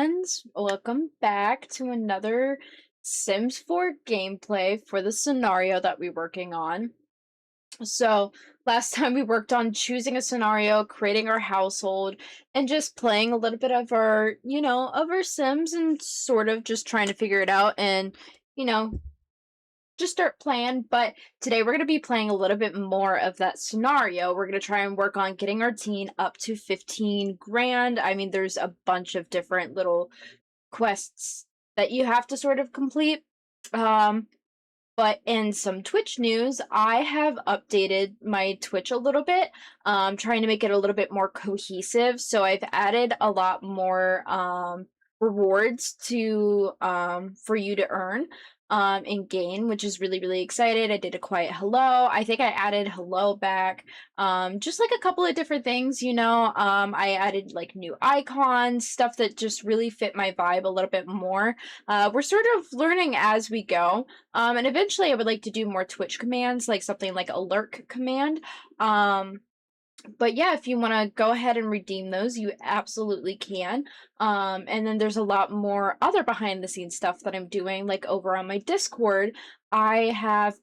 Friends, welcome back to another Sims 4 gameplay for the scenario that we're working on. So, last time we worked on choosing a scenario, creating our household, and just playing a little bit of our Sims and sort of just trying to figure it out and, you know, just start playing. But today we're going to be playing a little bit more of that scenario. We're going to try and work on getting our teen up to 15 grand. I mean, there's a bunch of different little quests that you have to sort of complete. Um, but in some Twitch news, I have updated my Twitch a little bit, trying to make it a little bit more cohesive. So I've added a lot more rewards to for you to earn and gain, which is really, really excited. I did a quiet hello. I think I added hello back. Just like a couple of different things, I added like new icons, stuff that just really fit my vibe a little bit more. We're sort of learning as we go. And eventually I would like to do more Twitch commands, like something like a lurk command. But yeah, if you want to go ahead and redeem those, you absolutely can. And then there's a lot more other behind the scenes stuff that I'm doing, like over on my Discord. I've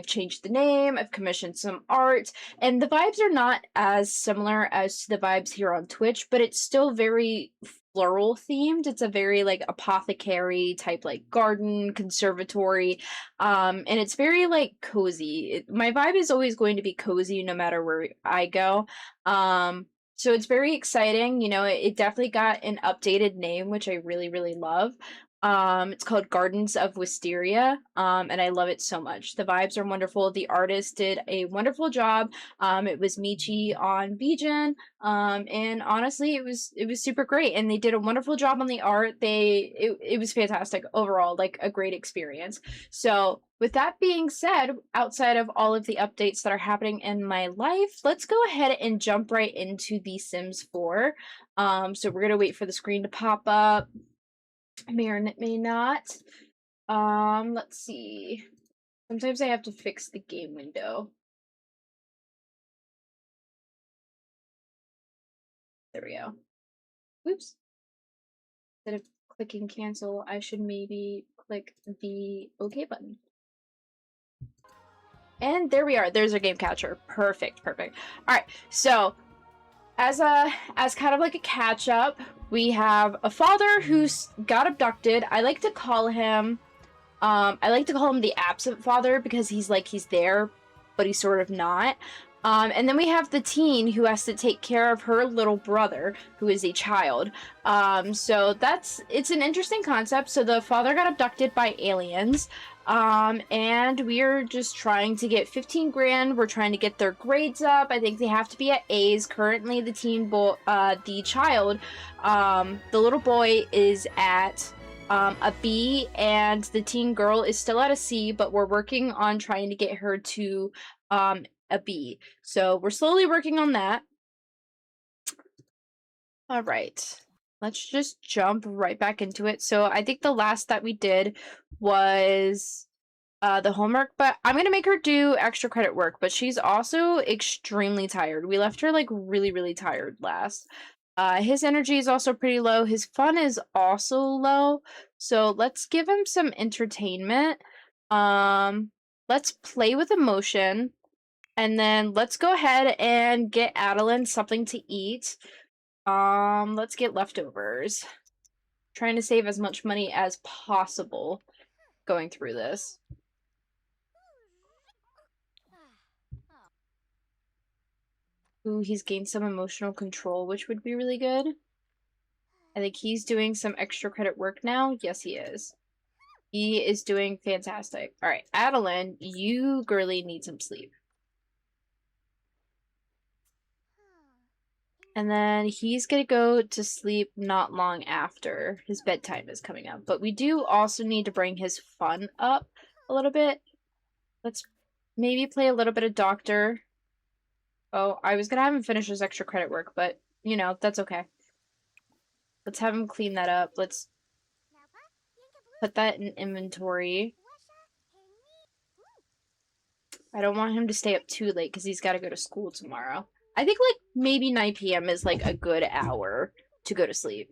changed the name, I've commissioned some art, and the vibes are not as similar as the vibes here on Twitch, but it's still very floral themed. It's a very like apothecary type, like garden conservatory, and it's very like cozy. My vibe is always going to be cozy no matter where I go. So it's very exciting. It definitely got an updated name, which I really, really love. It's called Gardens of Wisteria, and I love it so much. The vibes are wonderful. The artist did a wonderful job. It was Michi on VGen, and honestly, it was super great, and they did a wonderful job on the art. It was fantastic overall, like a great experience. So, with that being said, outside of all of the updates that are happening in my life, let's go ahead and jump right into The Sims 4. So we're gonna wait for the screen to pop up. May or may not. Let's see. Sometimes I have to fix the game window. There we go. Oops. Instead of clicking cancel, I should maybe click the OK button. And there we are. There's our game catcher. Perfect, perfect. All right. So, as kind of like a catch up, we have a father who's got abducted. I like to call him the absent father because he's there, but he's sort of not. And then we have the teen who has to take care of her little brother, who is a child. So it's an interesting concept. So the father got abducted by aliens. And we're just trying to get 15 grand. We're trying to get their grades up. I think they have to be at A's. Currently, the little boy is at a B, and the teen girl is still at a C, but we're working on trying to get her to a B. So we're slowly working on that. All right. Let's just jump right back into it. So I think the last that we did was the homework, but I'm gonna make her do extra credit work, but she's also extremely tired. We left her like really, really tired last. His energy is also pretty low. His fun is also low. So let's give him some entertainment. Let's play with emotion. And then let's go ahead and get Adeline something to eat. Let's get leftovers. Trying to save as much money as possible going through this. Ooh, he's gained some emotional control, which would be really good. I think he's doing some extra credit work now. Yes, he is. He is doing fantastic. All right, Adeline, you girly need some sleep. And then he's gonna go to sleep not long after. His bedtime is coming up. But we do also need to bring his fun up a little bit. Let's maybe play a little bit of doctor. Oh, I was gonna have him finish his extra credit work, but, that's okay. Let's have him clean that up. Let's put that in inventory. I don't want him to stay up too late because he's got to go to school tomorrow. I think, maybe 9 p.m. is, a good hour to go to sleep.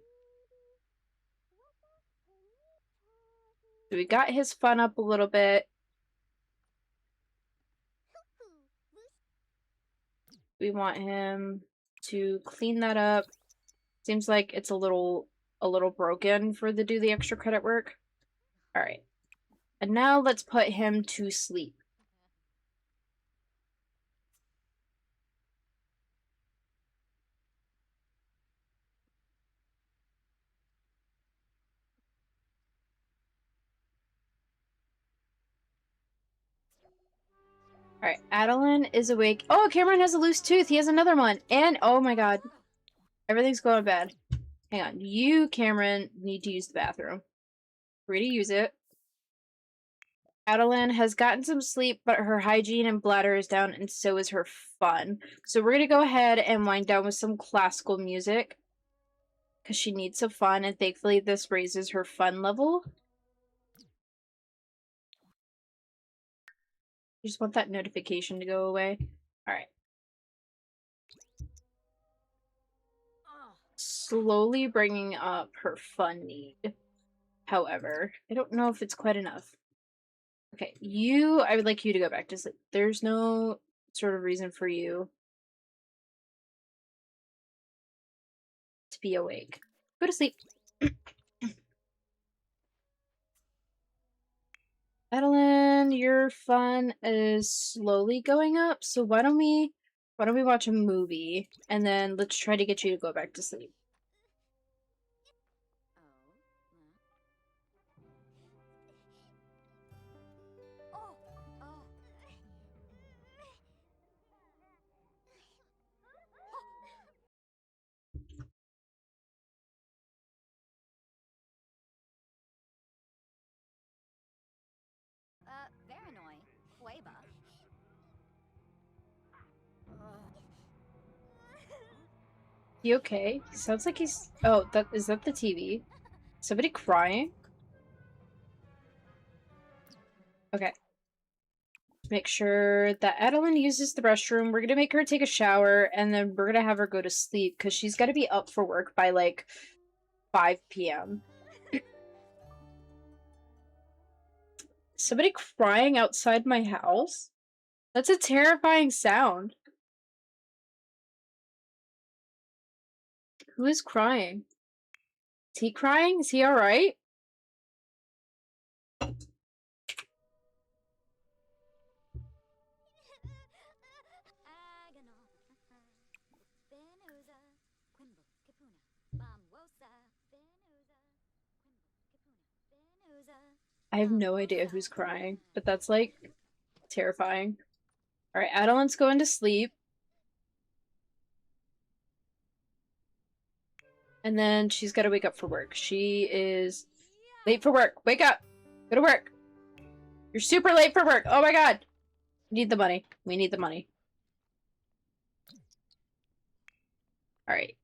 So we got his fun up a little bit. We want him to clean that up. Seems like it's a little broken for the do the extra credit work. All right. And now let's put him to sleep. Alright, Adeline is awake. Oh, Cameron has a loose tooth. He has another one. And, oh my god. Everything's going bad. Hang on. You, Cameron, need to use the bathroom. Free to use it. Adeline has gotten some sleep, but her hygiene and bladder is down, and so is her fun. So we're gonna go ahead and wind down with some classical music. Because she needs some fun, and thankfully this raises her fun level. You just want that notification to go away. Alright. Slowly bringing up her fun need. However, I don't know if it's quite enough. Okay, I would like you to go back to sleep. There's no sort of reason for you to be awake. Go to sleep. Adeline, your fun is slowly going up, so why don't we watch a movie and then let's try to get you to go back to sleep. You okay? He sounds like he's... Oh, is that the TV? Somebody crying? Okay. Make sure that Adeline uses the restroom. We're gonna make her take a shower, and then we're gonna have her go to sleep, because she's gotta be up for work by, like, 5 p.m. Somebody crying outside my house? That's a terrifying sound. Who is crying? Is he crying? Is he alright? I have no idea who's crying, but that's, like, terrifying. Alright, Adeline's going to sleep. And then she's gotta wake up for work. She is late for work. Wake up! Go to work! You're super late for work! Oh my god! We need the money. We need the money. Alright.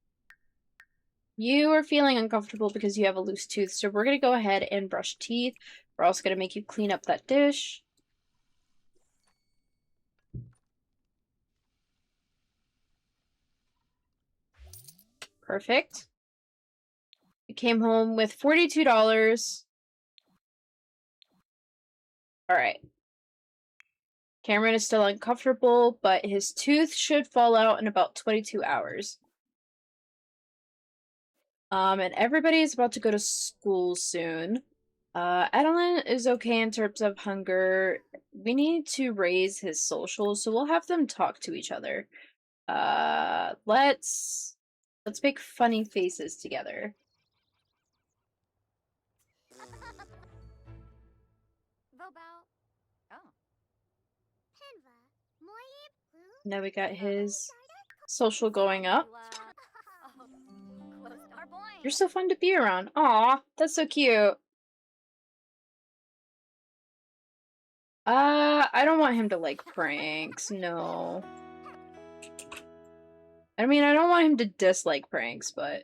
You are feeling uncomfortable because you have a loose tooth, so we're gonna go ahead and brush teeth. We're also gonna make you clean up that dish. Perfect. You came home with $42. Alright. Cameron is still uncomfortable, but his tooth should fall out in about 22 hours. And everybody's about to go to school soon. Adeline is okay in terms of hunger. We need to raise his social, so we'll have them talk to each other. Let's make funny faces together. Now we got his social going up. You're so fun to be around. Aw, that's so cute. I don't want him to like pranks, no. I mean, I don't want him to dislike pranks, but...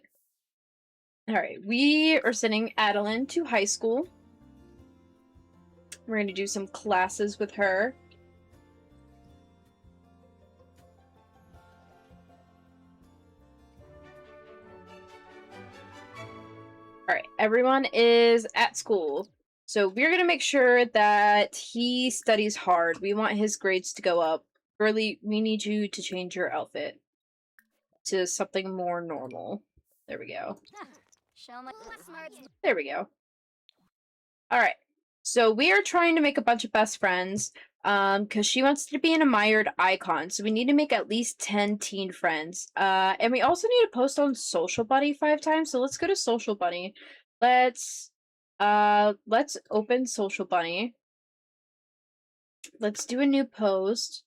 Alright, we are sending Adeline to high school. We're going to do some classes with her. Alright, everyone is at school. So we're gonna make sure that he studies hard. We want his grades to go up. Girly, we need you to change your outfit to something more normal. There we go. There we go. Alright. So we are trying to make a bunch of best friends. Because she wants to be an admired icon. So we need to make at least 10 teen friends. And we also need to post on Social Buddy 5 times. So let's go to Social Bunny. Let's open Social Bunny. Let's do a new post.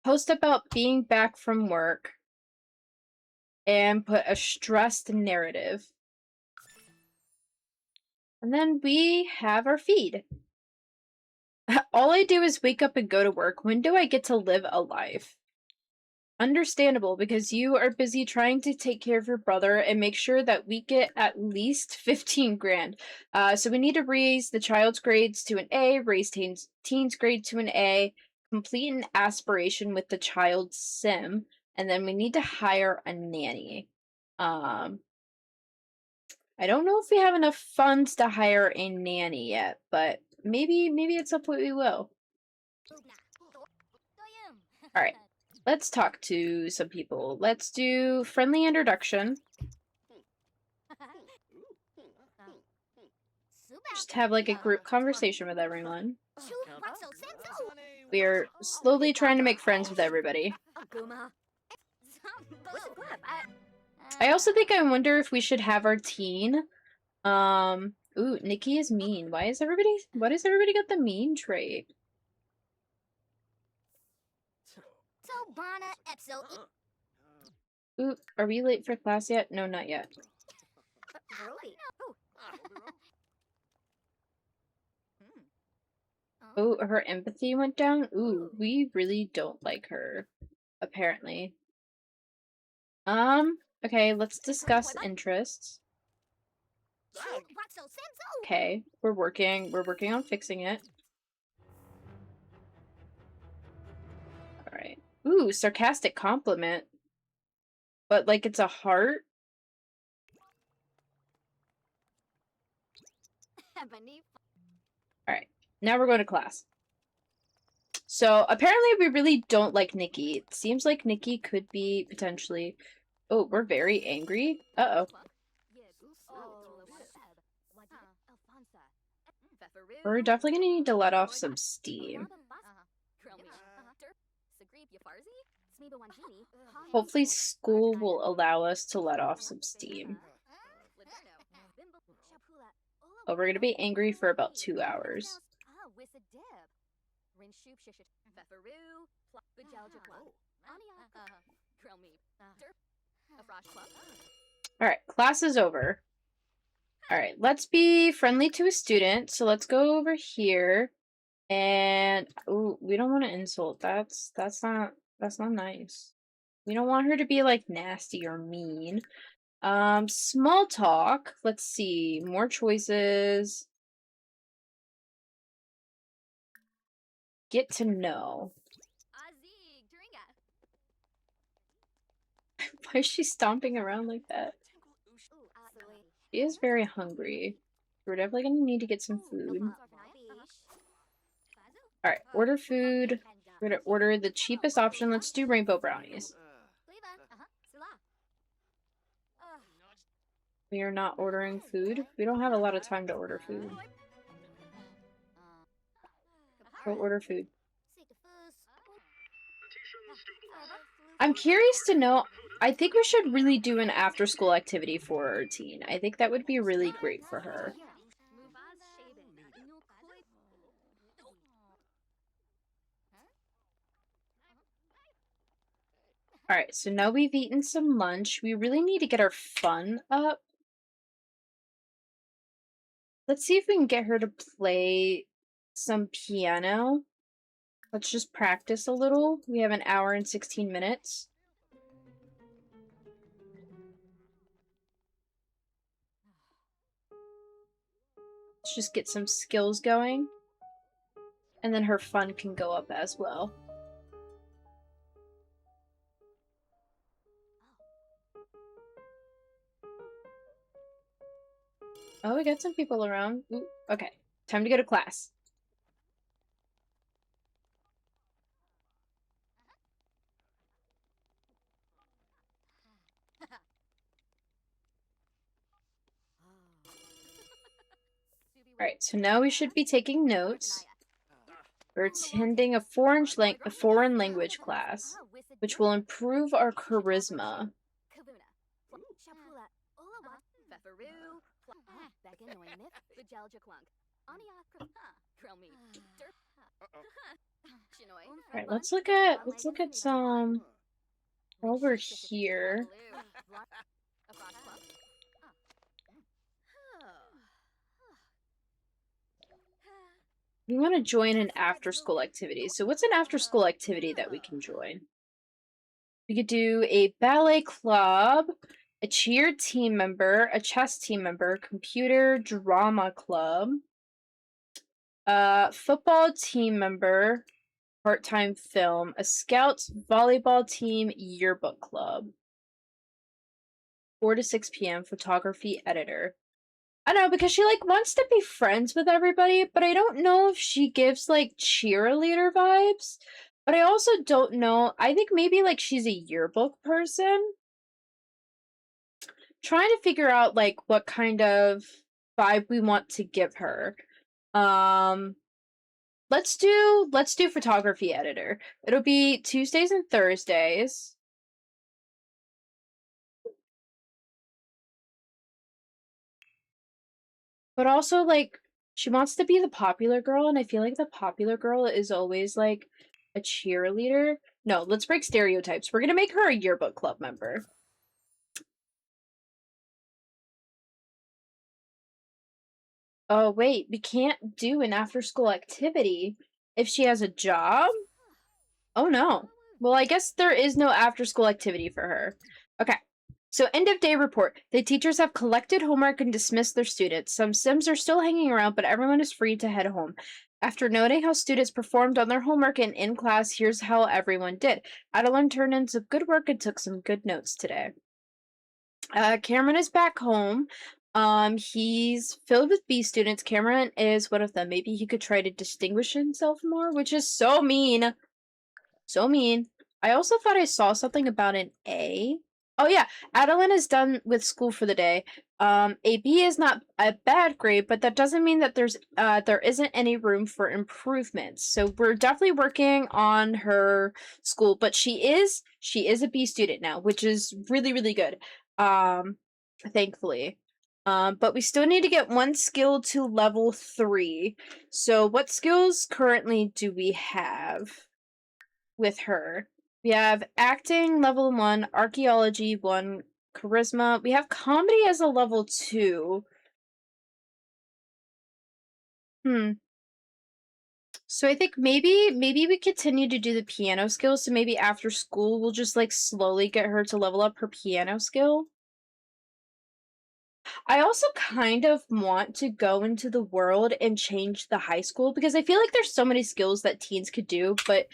Post about being back from work. And put a stressed narrative. And then we have our feed. All I do is wake up and go to work. When do I get to live a life? Understandable, because you are busy trying to take care of your brother and make sure that we get at least 15 grand. So we need to raise the child's grades to an A, raise teen's grade to an A, complete an aspiration with the child's sim, and then we need to hire a nanny. I don't know if we have enough funds to hire a nanny yet, but maybe at some point we will. Alright, let's talk to some people. Let's do friendly introduction. Just have like a group conversation with everyone. We are slowly trying to make friends with everybody. I also think I wonder if we should have our teen. Ooh, Nikki is mean. Why does everybody got the mean trait? Ooh, are we late for class yet? No, not yet. Oh, her empathy went down? Ooh, we really don't like her, apparently. Okay, let's discuss interests. Okay, we're working on fixing it. Alright. Ooh, sarcastic compliment. But like it's a heart? Alright, now we're going to class. So, apparently we really don't like Nikki. It seems like Nikki could be potentially... Oh, we're very angry? Uh-oh. We're definitely gonna need to let off some steam. Hopefully school will allow us to let off some steam. Oh, we're gonna be angry for about 2 hours. Alright, class is over. Alright, let's be friendly to a student. So let's go over here. And ooh, we don't want to insult. That's not nice. We don't want her to be like nasty or mean. Small talk. Let's see. More choices. Get to know. Why is she stomping around like that? She is very hungry. We're definitely gonna need to get some food. Alright, order food. We're gonna order the cheapest option. Let's do rainbow brownies. We are not ordering food. We don't have a lot of time to order food. Go order food. I'm curious to know, I think we should really do an after-school activity for our teen. I think that would be really great for her. Alright, so now we've eaten some lunch. We really need to get our fun up. Let's see if we can get her to play some piano. Let's just practice a little. We have an hour and 16 minutes. Let's just get some skills going. And then her fun can go up as well. Oh, we got some people around. Ooh, okay, time to go to class. Alright, so now we should be taking notes. We're attending a foreign language class, which will improve our charisma. Alright, let's look at some while we're here. We want to join an after-school activity. So what's an after-school activity that we can join? We could do a ballet club, a cheer team member, a chess team member, computer drama club, football team member, part-time film, a scouts volleyball team yearbook club. 4 to 6 p.m. photography editor. I don't know, because she like wants to be friends with everybody, but I don't know if she gives like cheerleader vibes. But I also don't know. I think maybe like she's a yearbook person. Trying to figure out like what kind of vibe we want to give her. Let's do photography editor. It'll be Tuesdays and Thursdays. But also, like, she wants to be the popular girl, and I feel like the popular girl is always, like, a cheerleader. No, let's break stereotypes. We're gonna make her a yearbook club member. Oh, wait, we can't do an after-school activity if she has a job? Oh, no. Well, I guess there is no after-school activity for her. Okay. So, end of day report. The teachers have collected homework and dismissed their students. Some Sims are still hanging around, but everyone is free to head home. After noting how students performed on their homework and in class, here's how everyone did. Adeline turned in some good work and took some good notes today. Cameron is back home. He's filled with B students. Cameron is one of them. Maybe he could try to distinguish himself more, which is so mean. So mean. I also thought I saw something about an A. Oh yeah, Adeline is done with school for the day. A B is not a bad grade, but that doesn't mean that there isn't any room for improvements. So we're definitely working on her school, but she is a B student now, which is really, really good. Thankfully. But we still need to get one skill to level 3. So what skills currently do we have with her? We have acting level 1, archaeology 1, charisma. We have comedy as a level 2. So I think maybe we continue to do the piano skills. So maybe after school we'll just like slowly get her to level up her piano skill. I also kind of want to go into the world and change the high school because I feel like there's so many skills that teens could do, but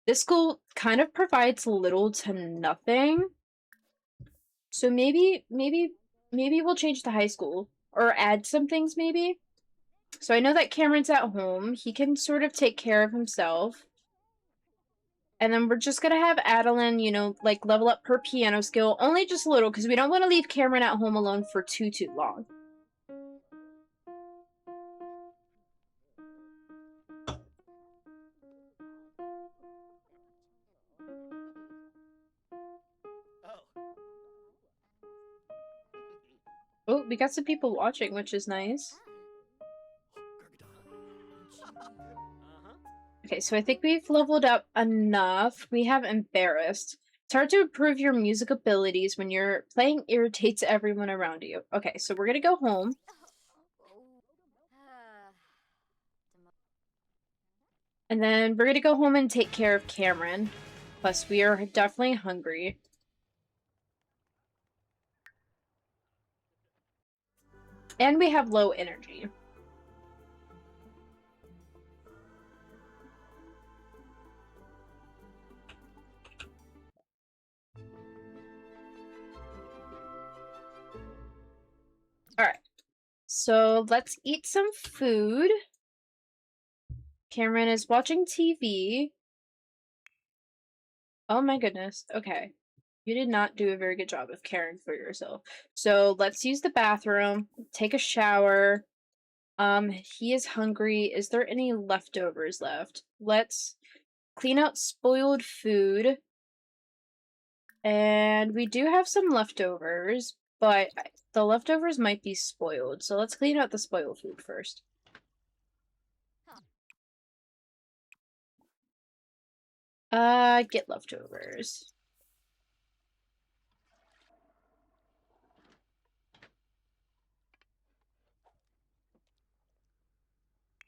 this school kind of provides little to nothing. So maybe we'll change to high school or add some things maybe. So I know that Cameron's at home. He can sort of take care of himself. And then we're just gonna have Adeline, like level up her piano skill, only just a little, because we don't want to leave Cameron at home alone for too long. Oh, we got some people watching, which is nice. Okay, so I think we've leveled up enough. We have embarrassed. It's hard to improve your music abilities when your playing irritates everyone around you. Okay, so we're gonna go home. And then we're gonna go home and take care of Cameron. Plus, we are definitely hungry. And we have low energy. Alright. So let's eat some food. Cameron is watching TV. Oh my goodness. Okay. You did not do a very good job of caring for yourself. So let's use the bathroom, take a shower. He is hungry. Is there any leftovers left? Let's clean out spoiled food. And we do have some leftovers, but the leftovers might be spoiled. So let's clean out the spoiled food first. Get leftovers.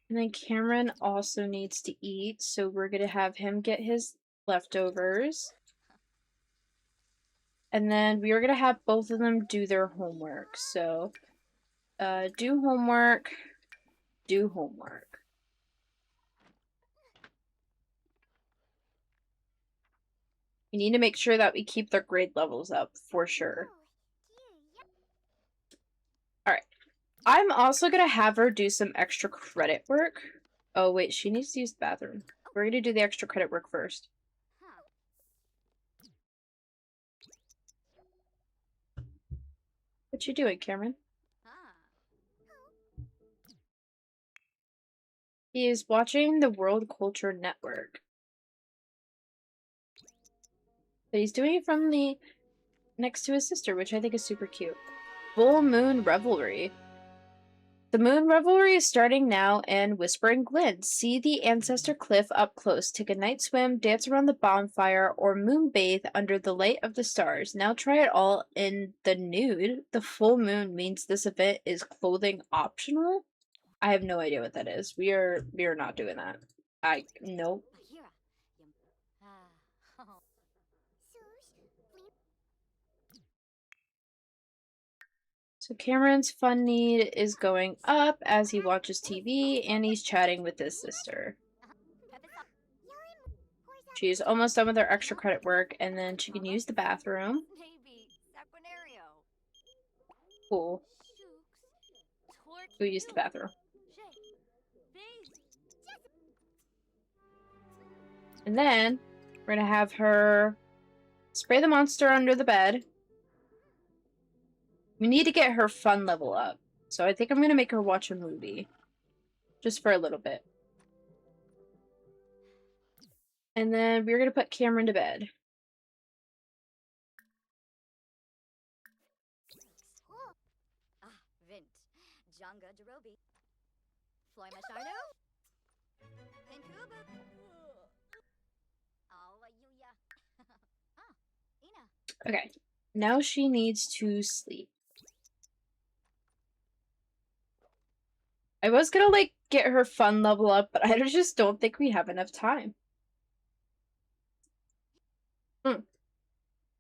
And then Cameron also needs to eat, so we're gonna have him get his leftovers. And then we are gonna have both of them do their homework. So, do homework, do homework. We need to make sure that we keep their grade levels up, for sure. Alright. I'm also gonna have her do some extra credit work. Oh, wait, she needs to use the bathroom. We're gonna do the extra credit work first. What you doing, Cameron? He is watching the World Culture Network. But he's doing it from the next to his sister, which I think is super cute. Full Moon Revelry. The Moon Revelry is starting now in Whispering Glen. See the Ancestor Cliff up close. Take a night swim, dance around the bonfire, or moonbathe under the light of the stars. Now try it all in the nude. The full moon means this event is clothing optional. I have no idea what that is. We are not doing that. Nope. So Cameron's fun need is going up as he watches TV and he's chatting with his sister. She's almost done with her extra credit work and then she can use the bathroom. Cool. Go use the bathroom. And then we're gonna have her spray the monster under the bed. We need to get her fun level up. So I think I'm gonna make her watch a movie. Just for a little bit. And then we're gonna put Cameron to bed. Okay. Now she needs to sleep. I was gonna, like, get her fun level up, but I just don't think we have enough time.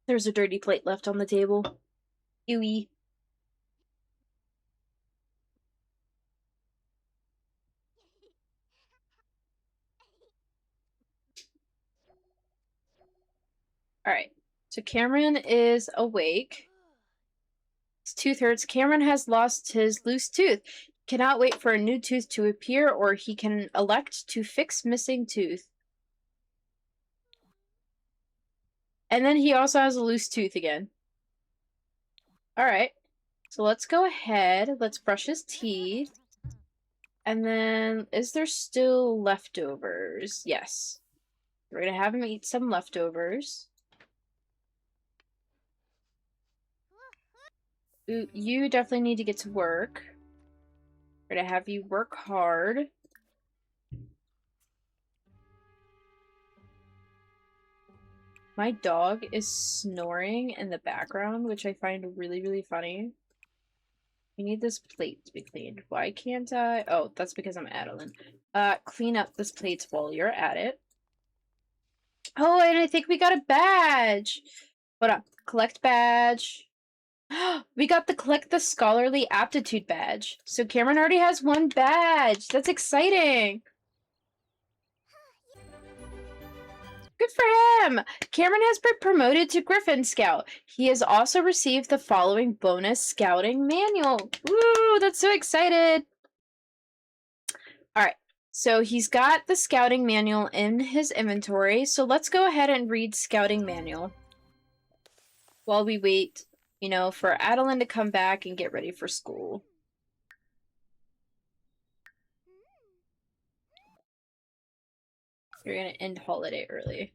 There's a dirty plate left on the table. Ewy. Alright. So Cameron is awake. His tooth hurts. Cameron has lost his loose tooth. Cannot wait for a new tooth to appear, or he can elect to fix missing tooth. And then he also has a loose tooth again. Alright. So let's go ahead. Let's brush his teeth. And then, is there still leftovers? Yes. We're gonna have him eat some leftovers. Ooh, you definitely need to get to work. We're gonna have you work hard. My dog is snoring in the background, which I find really, really funny. We need this plate to be cleaned. Why can't I? Oh, that's because I'm Adeline. Clean up this plate while you're at it. Oh, and I think we got a badge! Hold on. Collect badge. We got the collect the scholarly aptitude badge. So Cameron already has one badge. That's exciting. Good for him! Cameron has been promoted to Griffin Scout. He has also received the following bonus scouting manual. Woo! That's so excited! Alright, so he's got the scouting manual in his inventory, so let's go ahead and read scouting manual. While we wait, you know, for Adeline to come back and get ready for school. You're gonna end holiday early.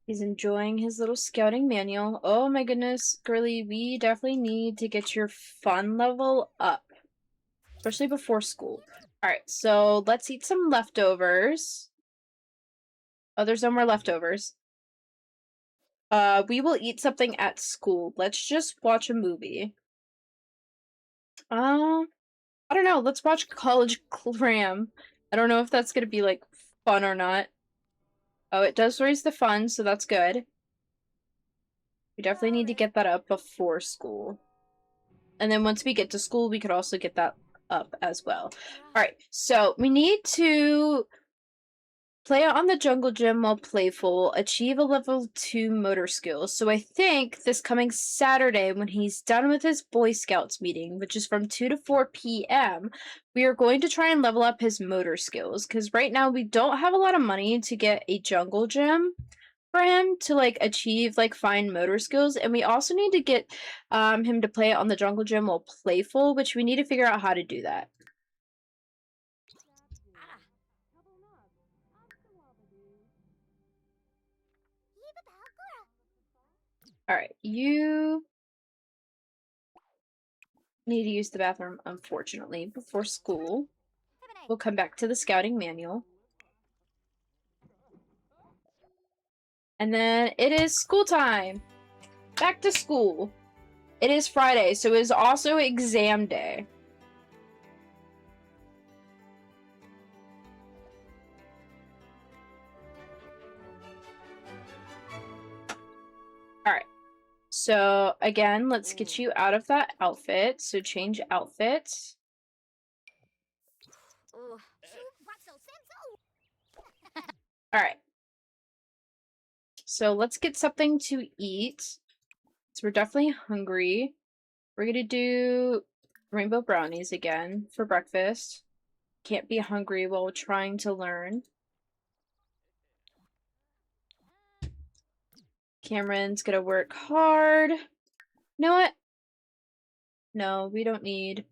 He's enjoying his little scouting manual. Oh my goodness, girly, we definitely need to get your fun level up. Especially before school. Alright, so let's eat some leftovers. Oh, there's no more leftovers. We will eat something at school. Let's just watch a movie. I don't know. Let's watch College Cram. I don't know if that's gonna be, like, fun or not. Oh, it does raise the fun, so that's good. We definitely need to get that up before school. And then once we get to school, we could also get that up as well. Alright, so we need to play on the jungle gym while playful, achieve a level 2 motor skills. So I think this coming Saturday, when he's done with his Boy Scouts meeting, which is from 2 to 4 p.m., we are going to try and level up his motor skills. Because right now we don't have a lot of money to get a jungle gym for him to, like, achieve, like, fine motor skills. And we also need to get him to play on the jungle gym while playful, which we need to figure out how to do that. Alright, you need to use the bathroom, unfortunately, before school. We'll come back to the scouting manual. And then it is school time! Back to school! It is Friday, so it is also exam day. Alright. So, again, let's get you out of that outfit. So, change outfits. Alright. So, let's get something to eat. So, we're definitely hungry. We're gonna do rainbow brownies again for breakfast. Can't be hungry while trying to learn. Cameron's gonna work hard. You know what? No, we don't need...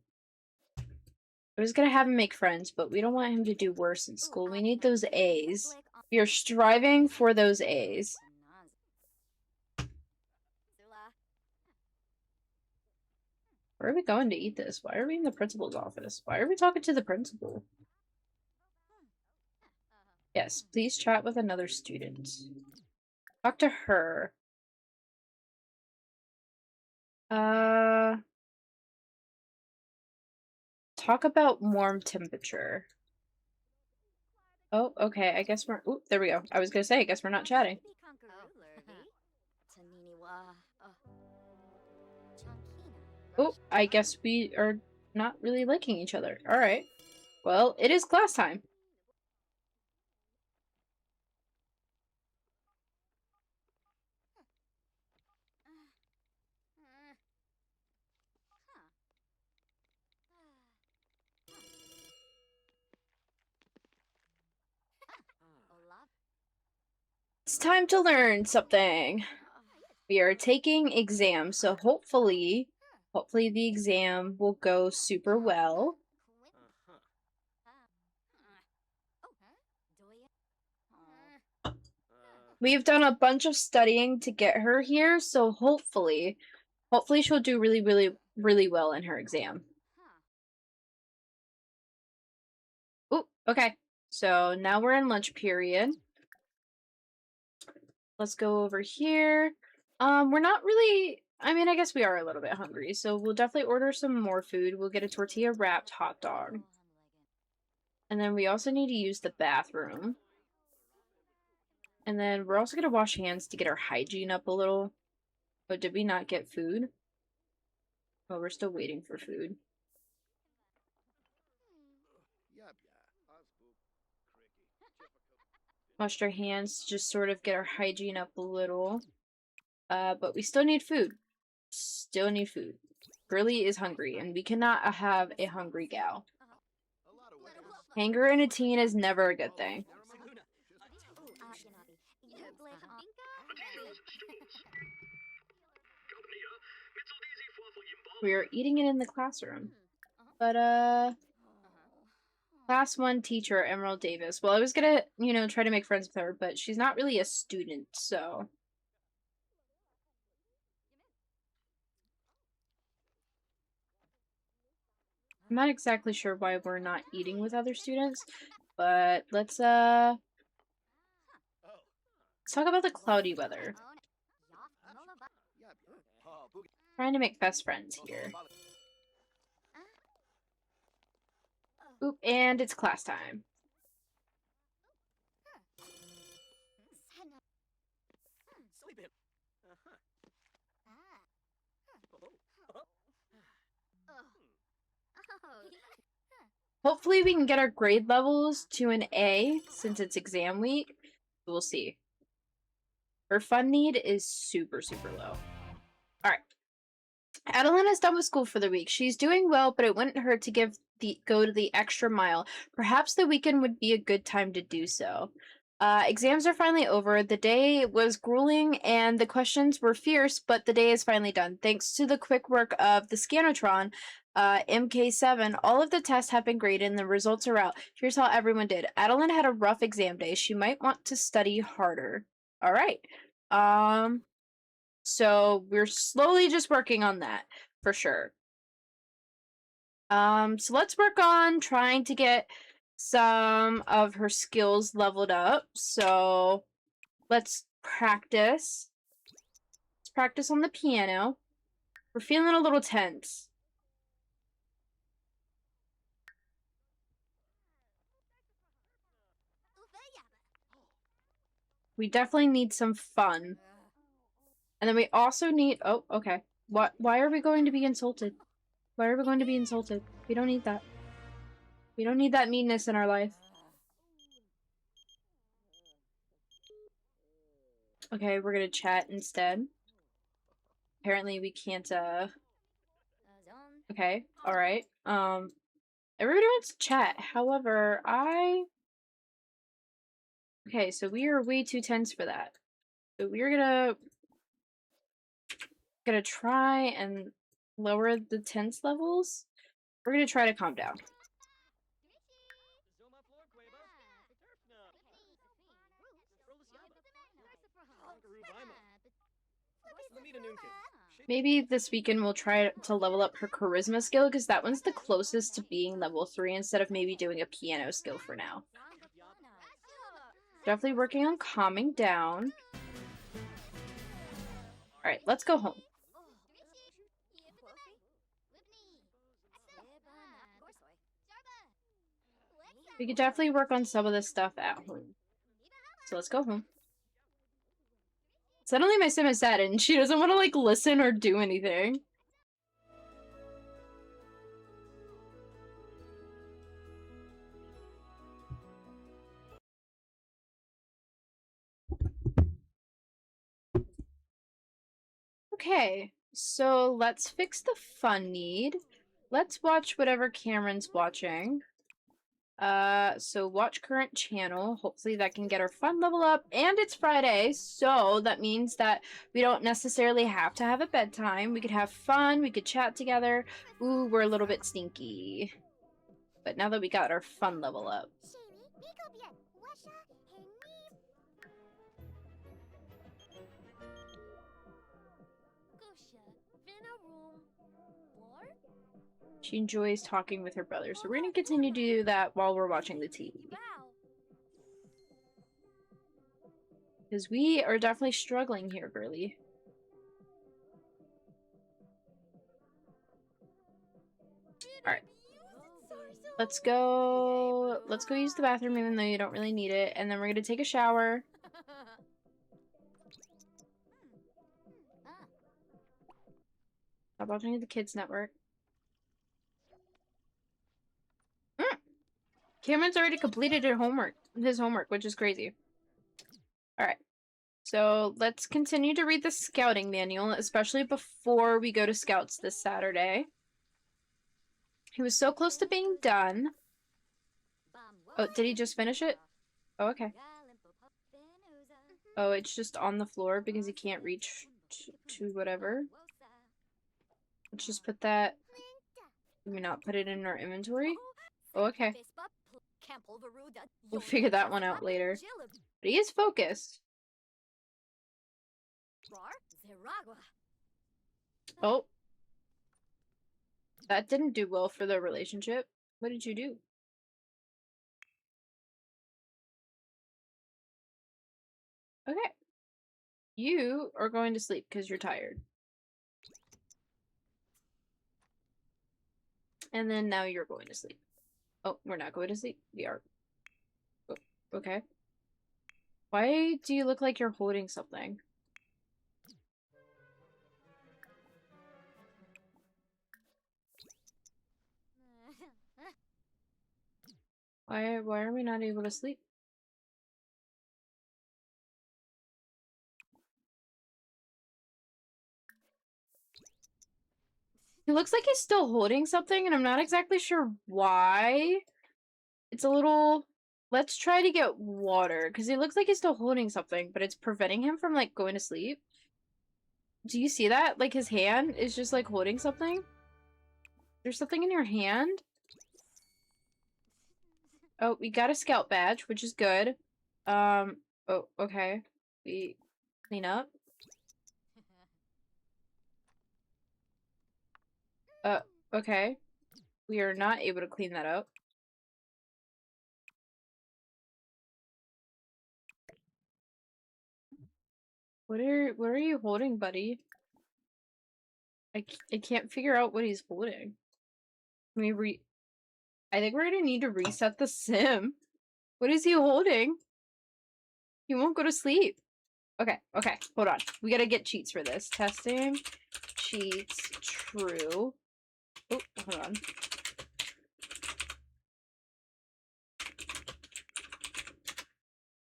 I was gonna have him make friends, but we don't want him to do worse in school. We need those A's. We are striving for those A's. Where are we going to eat this? Why are we in the principal's office? Why are we talking to the principal? Yes, please chat with another student. Talk to her. Talk about warm temperature. Oh, okay, I guess we're... Oop, there we go. I was gonna say, I guess we're not chatting. Oh, I guess we are not really liking each other. Alright. Well, it is class time. It's time to learn something. We are taking exams, so hopefully the exam will go super well. We've done a bunch of studying to get her here, so hopefully she'll do really well in her exam. Oh, okay. So now we're in lunch period. Let's go over here. We're not really... I mean, I guess we are a little bit hungry, so we'll definitely order some more food. We'll get a tortilla wrapped hot dog. And then we also need to use the bathroom. And then we're also going to wash hands to get our hygiene up a little. Oh, did we not get food? Oh, we're still waiting for food. Washed our hands to just sort of get our hygiene up a little. But we still need food. Still need food. Girly is hungry, and we cannot have a hungry gal. Anger in a teen is never a good thing. We are eating it in the classroom. But, Class 1 teacher, Emerald Davis. Well, I was gonna, try to make friends with her, but she's not really a student, so... I'm not exactly sure why we're not eating with other students, but let's talk about the cloudy weather. Trying to make best friends here. Oop, and it's class time. Hopefully we can get our grade levels to an A since it's exam week. We'll see. Her fun need is super, super low. Alright. Adeline is done with school for the week. She's doing well, but it wouldn't hurt to go to the extra mile. Perhaps the weekend would be a good time to do so. Exams are finally over. The day was grueling and the questions were fierce, but the day is finally done. Thanks to the quick work of the Scanotron, MK7, all of the tests have been graded and the results are out. Here's how everyone did. Adeline had a rough exam day. She might want to study harder. All right. So we're slowly just working on that for sure. So let's work on trying to get some of her skills leveled up. So let's practice. Let's practice on the piano. We're feeling a little tense. We definitely need some fun. And then we also need... Oh, okay. Why are we going to be insulted? Why are we going to be insulted? We don't need that. We don't need that meanness in our life. Okay, we're gonna chat instead. Apparently we can't, Okay, alright. Everybody wants to chat. However, Okay, so we are way too tense for that. So we're gonna try and lower the tense levels. We're gonna try to calm down. Maybe this weekend we'll try to level up her charisma skill, because that one's the closest to being level 3 instead of maybe doing a piano skill for now. Definitely working on calming down. Alright, let's go home. We could definitely work on some of this stuff at home. So let's go home. Suddenly my sim is sad and she doesn't want to, like, listen or do anything. Okay, so let's fix the fun need. Let's watch whatever Cameron's watching. So watch current channel. Hopefully that can get our fun level up. And it's Friday, so that means that we don't necessarily have to have a bedtime. We could have fun, we could chat together. Ooh, we're a little bit stinky. But now that we got our fun level up. She enjoys talking with her brother, so we're gonna continue to do that while we're watching the TV. Because we are definitely struggling here, girly. Alright. Let's go use the bathroom even though you don't really need it, and then we're gonna take a shower. Stop watching the kids' network. Mm. Cameron's already completed his homework, which is crazy. Alright. So let's continue to read the scouting manual, especially before we go to scouts this Saturday. He was so close to being done. Oh, did he just finish it? Oh, okay. Oh, it's just on the floor because he can't reach to whatever. Let's just put that... Can we not put it in our inventory? Oh, okay. We'll figure that one out later. But he is focused. Oh. That didn't do well for the relationship. What did you do? Okay. You are going to sleep because you're tired. And then now you're going to sleep. Oh, we're not going to sleep. We are. Oh, okay. Why do you look like you're holding something? Why are we not able to sleep? He looks like he's still holding something, and I'm not exactly sure why. It's a little... Let's try to get water, because he looks like he's still holding something, but it's preventing him from, like, going to sleep. Do you see that? Like, his hand is just, like, holding something? There's something in your hand? Oh, we got a scout badge, which is good. Oh, okay. We clean up. Okay. We are not able to clean that up. What are you holding, buddy? I can't figure out what he's holding. Can we I think we're gonna need to reset the sim. What is he holding? He won't go to sleep. Okay, hold on. We gotta get cheats for this. Testing. Cheats. True. Oh, hold on.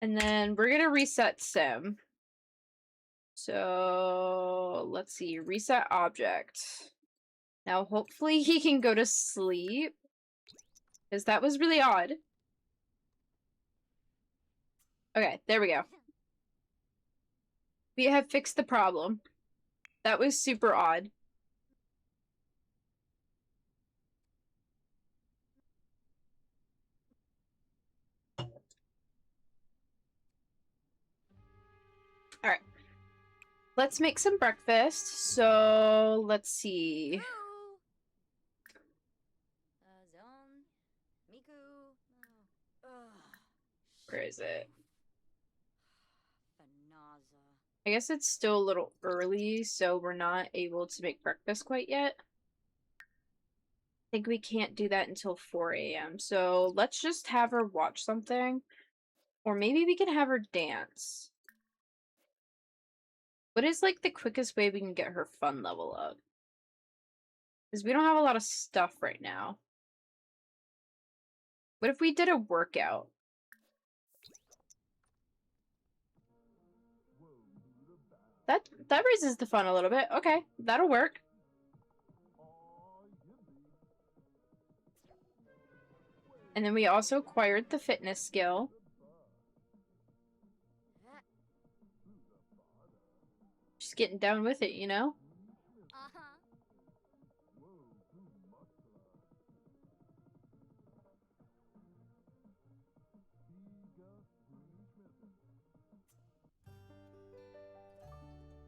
And then we're gonna reset sim. So let's see. Reset object. Now hopefully he can go to sleep. Because that was really odd. Okay, there we go. We have fixed the problem. That was super odd. Alright. Let's make some breakfast. So, let's see. Where is it? I guess it's still a little early, so we're not able to make breakfast quite yet. I think we can't do that until 4 a.m. So let's just have her watch something. Or maybe we can have her dance. What is, like, the quickest way we can get her fun level up? Because we don't have a lot of stuff right now. What if we did a workout? That raises the fun a little bit. Okay, that'll work. And then we also acquired the fitness skill. Just getting down with it, you know?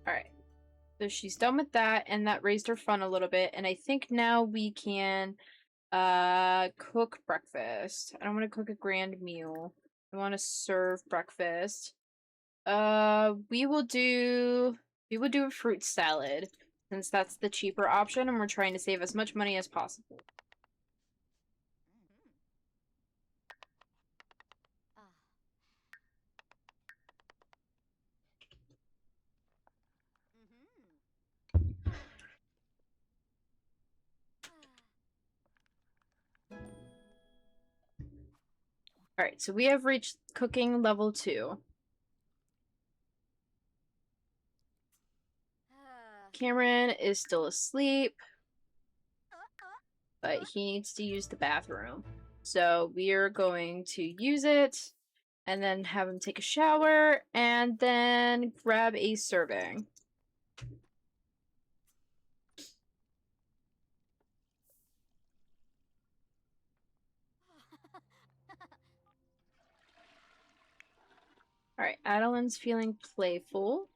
Alright. So she's done with that, and that raised her fun a little bit. And I think now we can cook breakfast. I don't want to cook a grand meal. I want to serve breakfast. We will do a fruit salad, since that's the cheaper option and we're trying to save as much money as possible. Alright, so we have reached cooking level 2. Cameron is still asleep, but he needs to use the bathroom. So we are going to use it, and then have him take a shower, and then grab a serving. Alright, Adeline's feeling playful.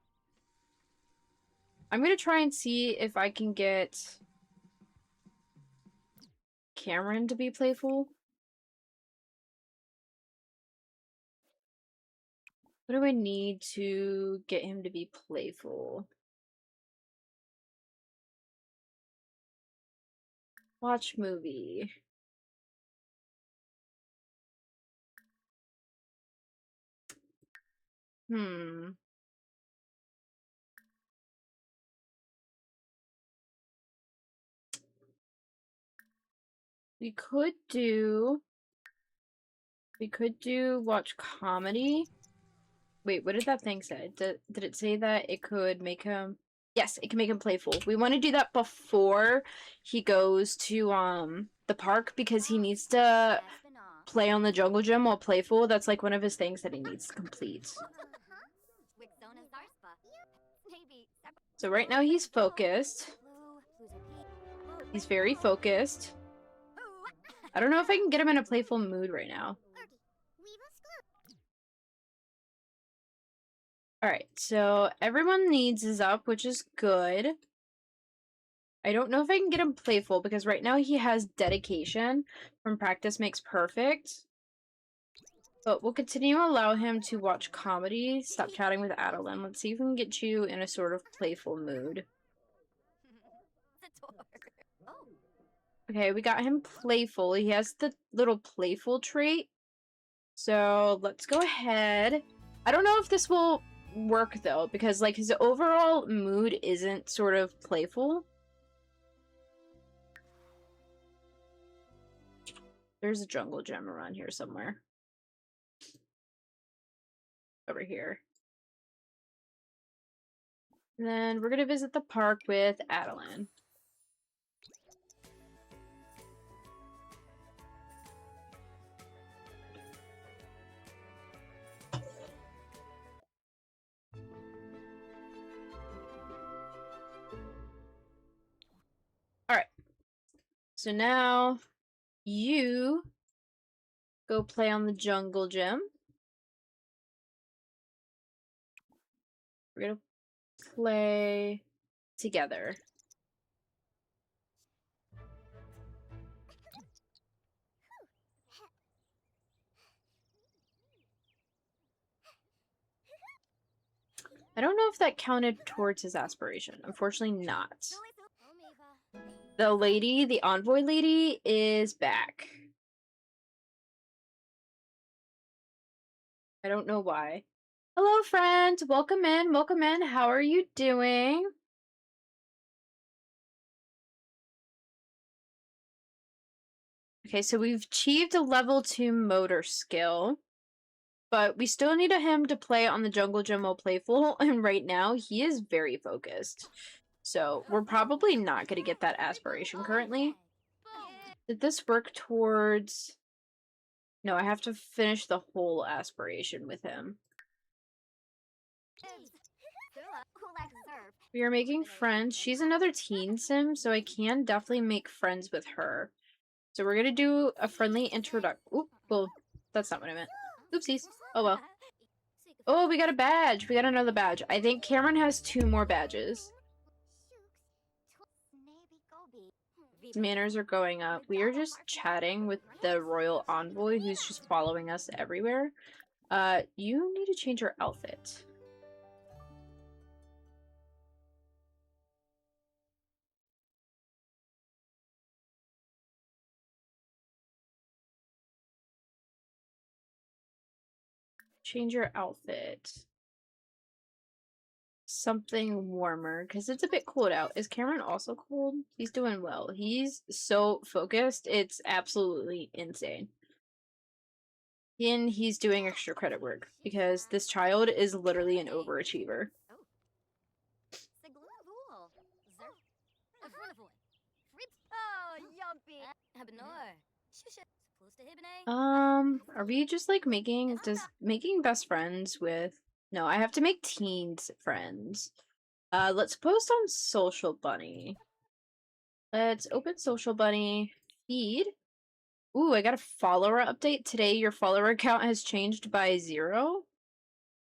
I'm gonna try and see if I can get Cameron to be playful. What do I need to get him to be playful? Watch movie. Hmm. We could do watch comedy. Wait, what did that thing say? Did it say that it could make him... Yes, it can make him playful. We want to do that before he goes to the park because he needs to play on the jungle gym while playful. That's like one of his things that he needs to complete. So right now he's focused. He's very focused. I don't know if I can get him in a playful mood right now. Alright, so everyone needs is up, which is good. I don't know if I can get him playful because right now he has dedication from practice makes perfect. But we'll continue to allow him to watch comedy. Stop chatting with Adeline. Let's see if we can get you in a sort of playful mood. Okay, we got him playful. He has the little playful trait. So let's go ahead. I don't know if this will work though, because like his overall mood isn't sort of playful. There's a jungle gem around here somewhere. Over here. And then we're gonna visit the park with Adeline. Alright. So now you go play on the jungle gym. We're gonna play together. I don't know if that counted towards his aspiration. Unfortunately not. The lady, the envoy lady, is back. I don't know why. Hello, friend. Welcome in. Welcome in. How are you doing? Okay, so we've achieved a level 2 motor skill. But we still need him to play on the jungle gym while playful. And right now, he is very focused. So we're probably not going to get that aspiration currently. Did this work towards... No, I have to finish the whole aspiration with him. We are making friends. She's another teen sim, so I can definitely make friends with her. So we're gonna do a friendly introduction. Oop, well, that's not what I meant. Oopsies. Oh well. Oh, we got a badge. We got another badge. I think Cameron has 2 more badges. His manners are going up. We are just chatting with the royal envoy who's just following us everywhere. You need to change your outfit. Change your outfit. Something warmer, because it's a bit cold out. Is Cameron also cold? He's doing well. He's so focused. It's absolutely insane. And he's doing extra credit work because this child is literally an overachiever. Are we just like making best friends with? No, I have to make teens friends. Let's post on Social Bunny. Let's open Social Bunny feed. Ooh, I got a follower update. Today your follower count has changed by 0.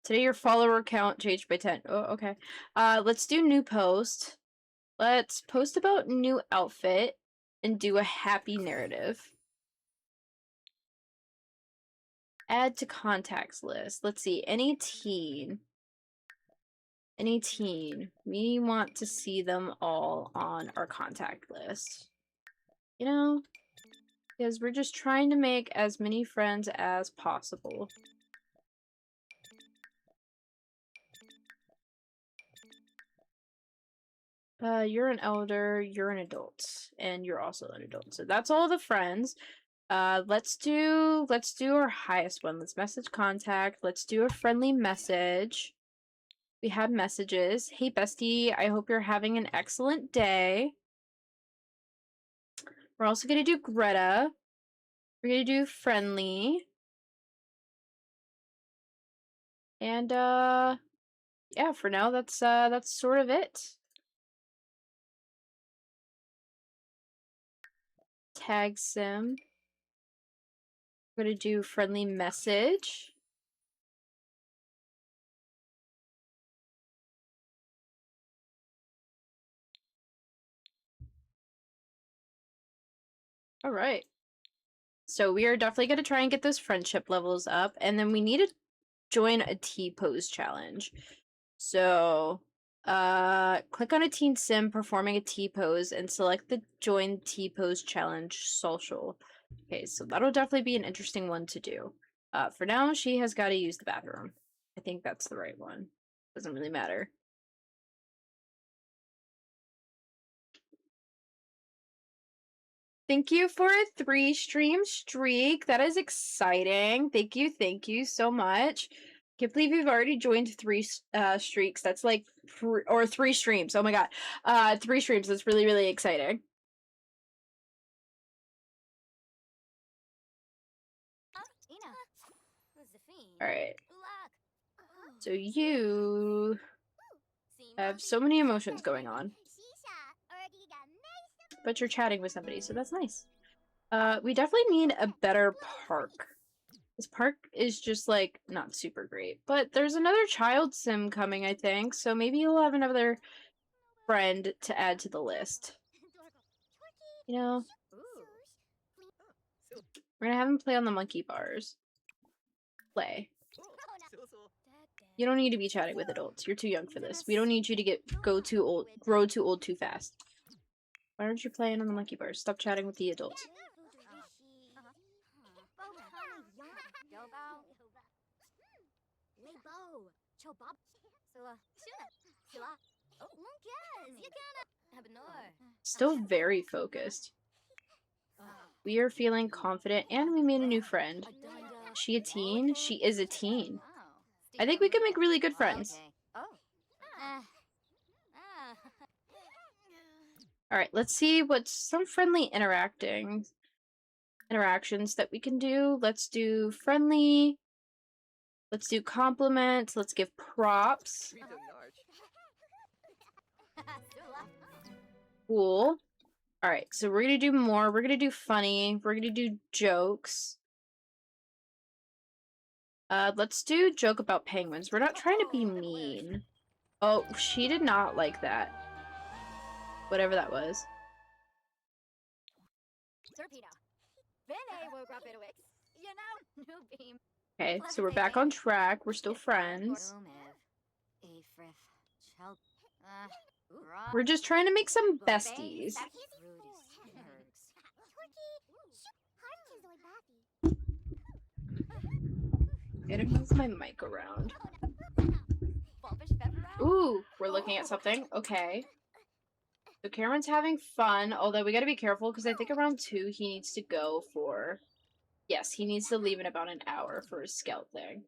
Today your follower count changed by 10. Oh, okay. Let's do new post. Let's post about new outfit and do a happy narrative. Add to contacts list. Let's see. Any teen. Any teen. We want to see them all on our contact list. You know? Because we're just trying to make as many friends as possible. You're an elder, you're an adult, and you're also an adult. So that's all the friends. Let's do our highest one. Let's message contact. Let's do a friendly message. We have messages. Hey bestie, I hope you're having an excellent day. We're also gonna do Greta. We're gonna do friendly. And yeah, for now that's sort of it. Tag sim. We're gonna do friendly message. All right. So we are definitely going to try and get those friendship levels up. And then we need to join a T-pose challenge. So click on a teen sim performing a T-pose and select the join T-pose challenge social. Okay, so that'll definitely be an interesting one to do. For now, she has got to use the bathroom. I think that's the right one. Doesn't really matter. Thank you for a 3-stream streak. That is exciting. Thank you so much. Can't believe you've already joined 3 streaks. That's like 3 streams. Oh my god. 3 streams. That's really, really exciting. Alright. So you have so many emotions going on. But you're chatting with somebody, so that's nice. We definitely need a better park. This park is just, like, not super great. But there's another child sim coming, I think, so maybe you'll have another friend to add to the list. You know? We're gonna have him play on the monkey bars. Play. You don't need to be chatting with adults. You're too young for this. We don't need you to grow too old too fast. Why aren't you playing on the monkey bars? Stop chatting with the adults. Still very focused. We are feeling confident and we made a new friend. Is she a teen? She is a teen. I think we can make really good friends. Alright, let's see what's some friendly interactions that we can do. Let's do friendly. Let's do compliments. Let's give props. Cool. Alright, so we're gonna do more. We're gonna do funny. We're gonna do jokes. Let's do joke about penguins. We're not trying to be mean. Oh, she did not like that. Whatever that was. Okay, so we're back on track. We're still friends. We're just trying to make some besties. I'm gonna move my mic around. Ooh, we're looking at something. Okay. So Cameron's having fun, although we gotta be careful because I think around 2 he needs to go for Yes, he needs to leave in about an hour for his scout thing.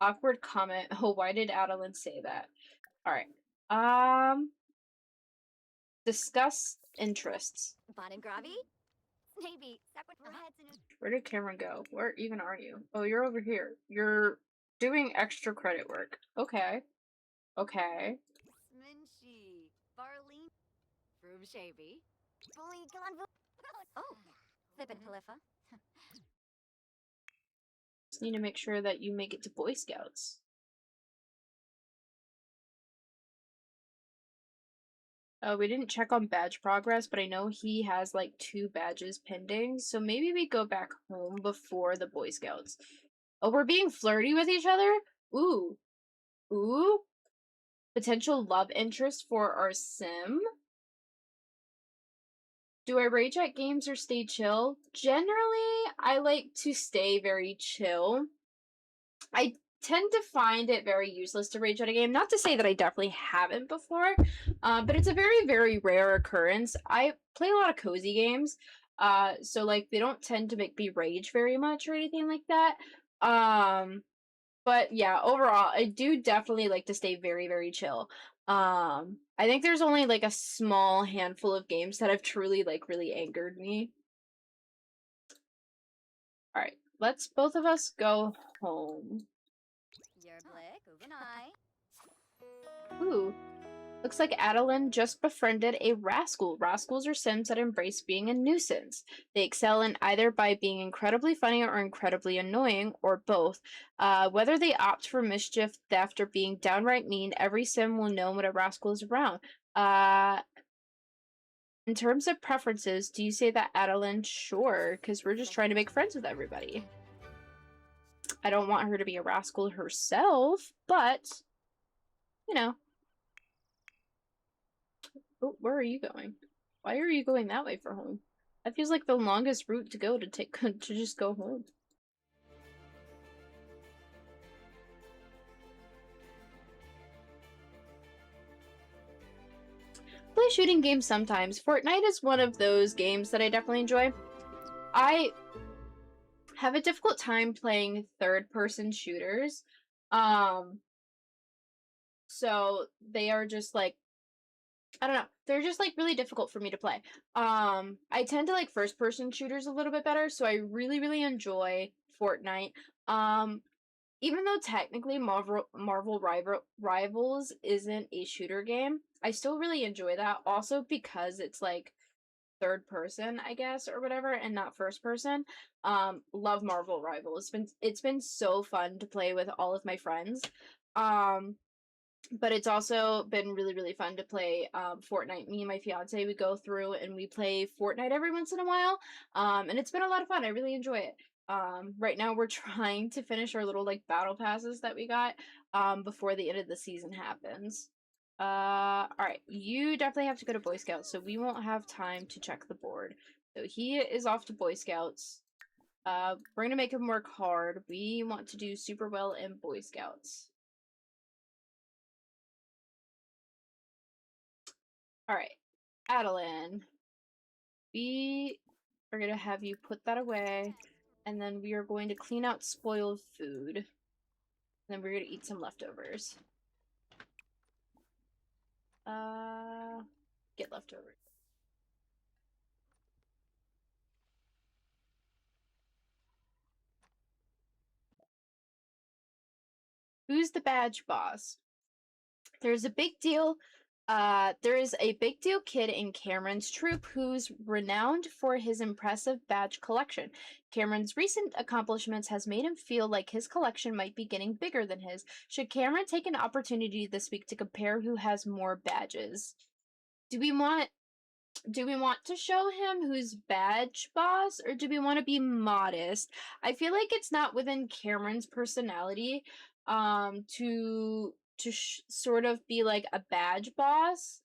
Awkward comment. Oh, why did Adeline say that? All right. Discuss interests. Where did Cameron go? Where even are you? Oh, you're over here. You're doing extra credit work. Okay. Okay. Just need to make sure that you make it to Boy Scouts. Oh, we didn't check on badge progress, but I know he has like 2 badges pending, so maybe we go back home before the Boy Scouts. Oh, we're being flirty with each other? Ooh. Ooh. Potential love interest for our sim? Do I rage at games or stay chill? Generally, I like to stay very chill. I tend to find it very useless to rage at a game. Not to say that I definitely haven't before, but it's a very, very rare occurrence. I play a lot of cozy games, so like they don't tend to make me rage very much or anything like that. But yeah, overall, I do definitely like to stay very, very chill. I think there's only like a small handful of games that have truly like really angered me. All right, let's both of us go home. Ooh, looks like Adeline just befriended a rascal. Rascals are sims that embrace being a nuisance. They excel in either by being incredibly funny or incredibly annoying, or both. Whether they opt for mischief, theft, or being downright mean, every sim will know when a rascal is around. In terms of preferences, do you say that Adeline? Sure, because we're just trying to make friends with everybody. I don't want her to be a rascal herself, but, you know. Oh, where are you going? Why are you going that way for home? That feels like the longest route to go to take to just go home. Play shooting games sometimes. Fortnite is one of those games that I definitely enjoy. I have a difficult time playing third-person shooters. So they are just like I don't know. They're just like really difficult for me to play. I tend to like first person shooters a little bit better, so I really really enjoy Fortnite. Um Even though technically Marvel Rivals isn't a shooter game, I still really enjoy that also because it's like third person, I guess, or whatever, and not first person. Love Marvel Rivals. It's been so fun to play with all of my friends. Um but it's also been really really fun to play Fortnite. Me and my fiance, we go through and we play Fortnite every once in a while, and it's been a lot of fun. I really enjoy it. Right now we're trying to finish our little like battle passes that we got before the end of the season happens. All right, you definitely have to go to Boy Scouts, so we won't have time to check the board. So he is off to Boy Scouts. We're gonna make him work hard. We want to do super well in Boy Scouts. All right, Adeline, we are going to have you put that away, and then we are going to clean out spoiled food. And then we're going to eat some leftovers. Get leftovers. Who's the badge boss? There's a big deal. There is a big deal kid in Cameron's troop who's renowned for his impressive badge collection. Cameron's recent accomplishments has made him feel like his collection might be getting bigger than his. Should Cameron take an opportunity this week to compare who has more badges? Do we want to show him who's badge boss, or do we want to be modest? I feel like it's not within Cameron's personality to sort of be like a badge boss.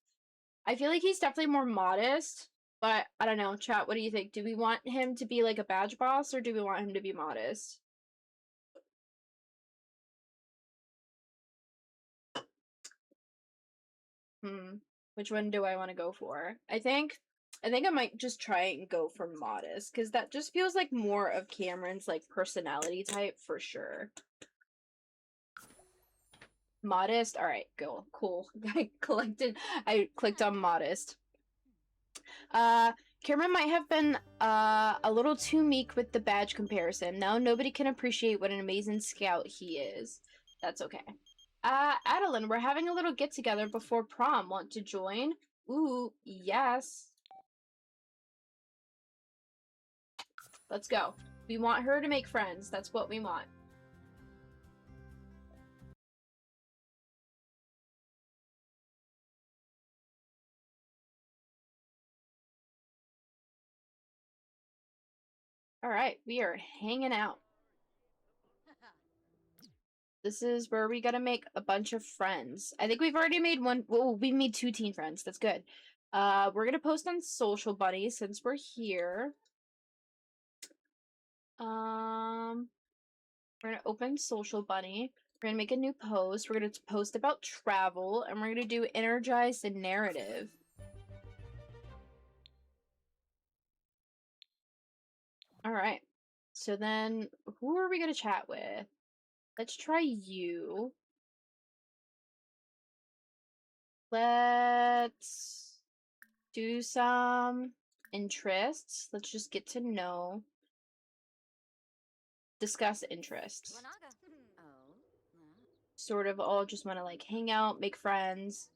I feel like he's definitely more modest, but I don't know. Chat, what do you think? Do we want him to be like a badge boss, or do we want him to be modest? Which one do I want to go for? I think I think I might just try and go for modest, because that just feels like more of Cameron's like personality type for sure. Modest. All right, go. Cool. I clicked on modest. Cameron might have been a little too meek with the badge comparison. Now nobody can appreciate what an amazing scout he is. That's okay. Adeline, we're having a little get-together before prom. Want to join? Ooh, yes. Let's go. We want her to make friends. That's what we want. All right, we are hanging out. This is where we gotta make a bunch of friends. I think we've already made one. Well, we made 2 teen friends. That's good. We're gonna post on Social Bunny since we're here. We're gonna open Social Bunny. We're gonna make a new post. We're gonna post about travel, and we're gonna do energized and narrative. All right. So then, who are we gonna chat with? Let's try you. Let's do some interests. Let's just get to know. Discuss interests. Sort of all just want to like hang out, make friends.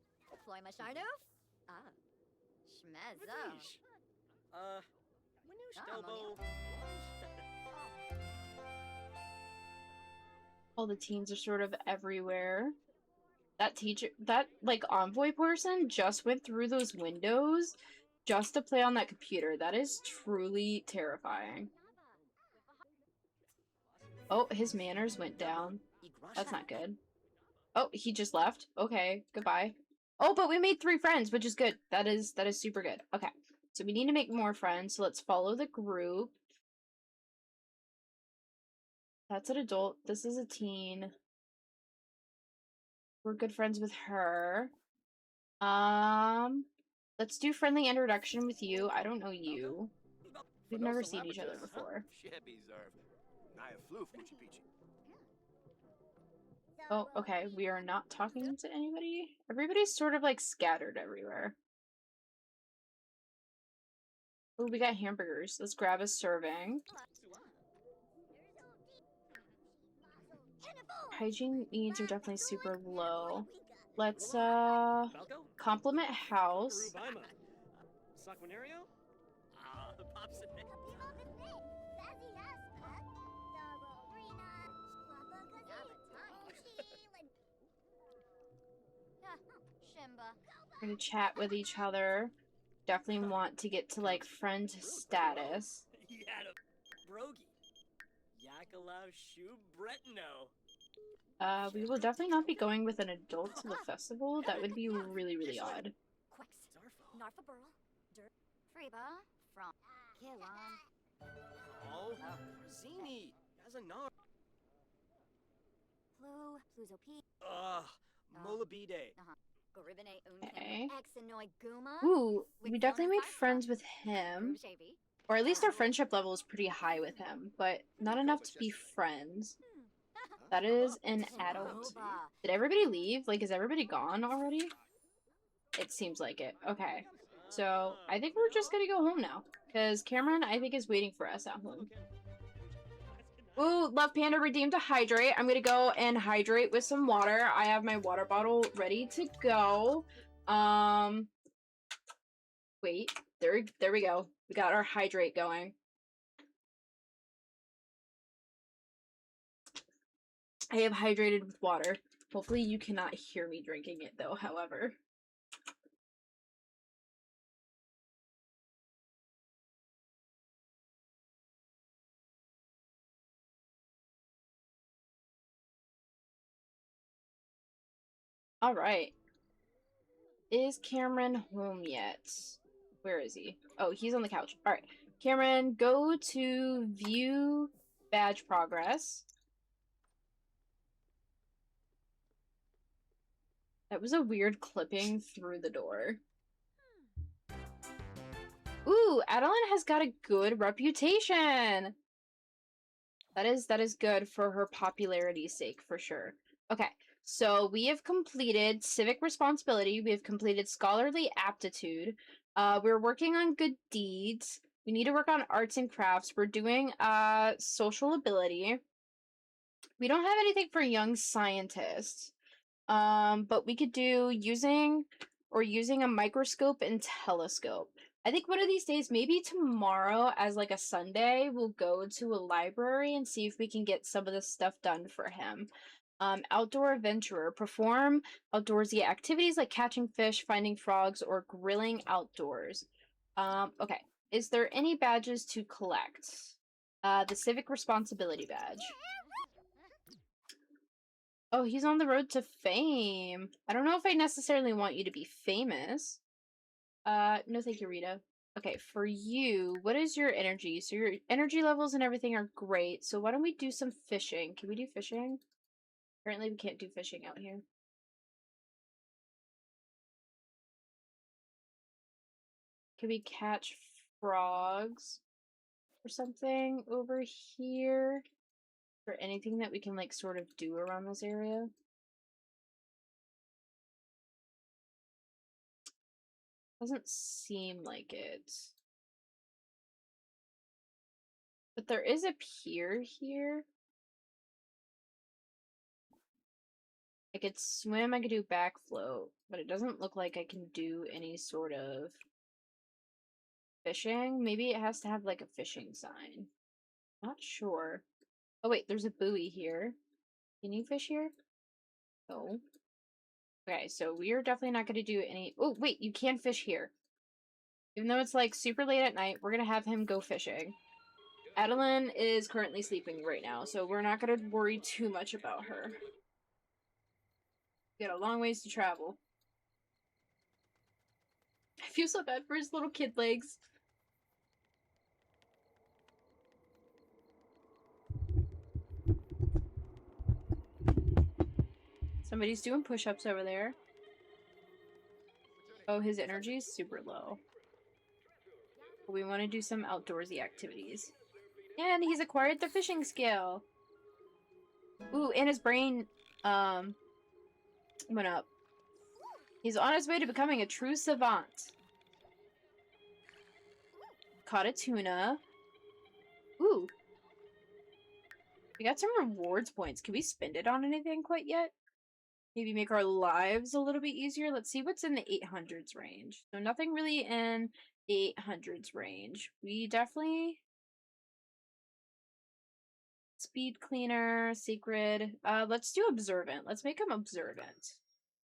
All the teens are sort of everywhere. That teacher, that like envoy person just went through those windows just to play on that computer. That is truly terrifying. Oh, his manners went down. That's not good. Oh, he just left. Okay, goodbye. Oh, but we made 3 friends, which is good. That is super good. Okay, so we need to make more friends. So let's follow the group. That's an adult. This is a teen. We're good friends with her. Let's do friendly introduction with you. I don't know you. We've never seen each other before. Oh, okay. We are not talking to anybody. Everybody's sort of like scattered everywhere. Oh, we got hamburgers. Let's grab a serving. Hygiene needs are definitely super low. Let's compliment house. We're gonna chat with each other. Definitely want to get to like friend status. We will definitely not be going with an adult to the festival. That would be really, really odd. Okay. Ooh, we definitely made friends with him. Or at least our friendship level is pretty high with him, but not enough to be friends. That is an adult. Did everybody leave? Like, is everybody gone already? It seems like it. Okay. So, I think we're just gonna go home now. Because Cameron, I think, is waiting for us at home. Ooh, Love Panda redeemed to hydrate. I'm gonna go and hydrate with some water. I have my water bottle ready to go. Wait. There we go. We got our hydrate going. I have hydrated with water. Hopefully you cannot hear me drinking it though, however. Alright. Is Cameron home yet? Where is he? Oh, he's on the couch. Alright. Cameron, go to view badge progress. That was a weird clipping through the door. Ooh, Adeline has got a good reputation. That is good for her popularity's sake, for sure. Okay, so we have completed civic responsibility. We have completed scholarly aptitude. We're working on good deeds. We need to work on arts and crafts. We're doing social ability. We don't have anything for young scientists. But we could do using a microscope and telescope. I think one of these days, maybe tomorrow as like a Sunday, we'll go to a library and see if we can get some of this stuff done for him. Outdoor adventurer. Perform outdoorsy activities like catching fish, finding frogs, or grilling outdoors. Okay. Is there any badges to collect? The civic responsibility badge. Oh, he's on the road to fame. I don't know if I necessarily want you to be famous. No thank you, Rita. Okay, for you, what is your energy? So your energy levels and everything are great. So why don't we do some fishing? Can we do fishing? Apparently we can't do fishing out here. Can we catch frogs or something over here? Or anything that we can like sort of do around this area? Doesn't seem like it. But there is a pier here. I could swim, I could do back float, but it doesn't look like I can do any sort of fishing. Maybe it has to have like a fishing sign. Not sure. Oh wait, there's a buoy here. Can you fish here? No. Okay, so we are definitely not going to do any... Oh, wait, you can fish here. Even though it's like super late at night, we're going to have him go fishing. Adeline is currently sleeping right now, so we're not going to worry too much about her. We got a long ways to travel. I feel so bad for his little kid legs. Somebody's doing push-ups over there. Oh, his energy is super low. We want to do some outdoorsy activities. And he's acquired the fishing skill. Ooh, and his brain, went up. He's on his way to becoming a true savant. Caught a tuna. Ooh. We got some rewards points. Can we spend it on anything quite yet? Maybe make our lives a little bit easier? Let's see what's in the 800s range. So nothing really in the 800s range. We definitely... Speed cleaner, secret. Let's do observant. Let's make him observant.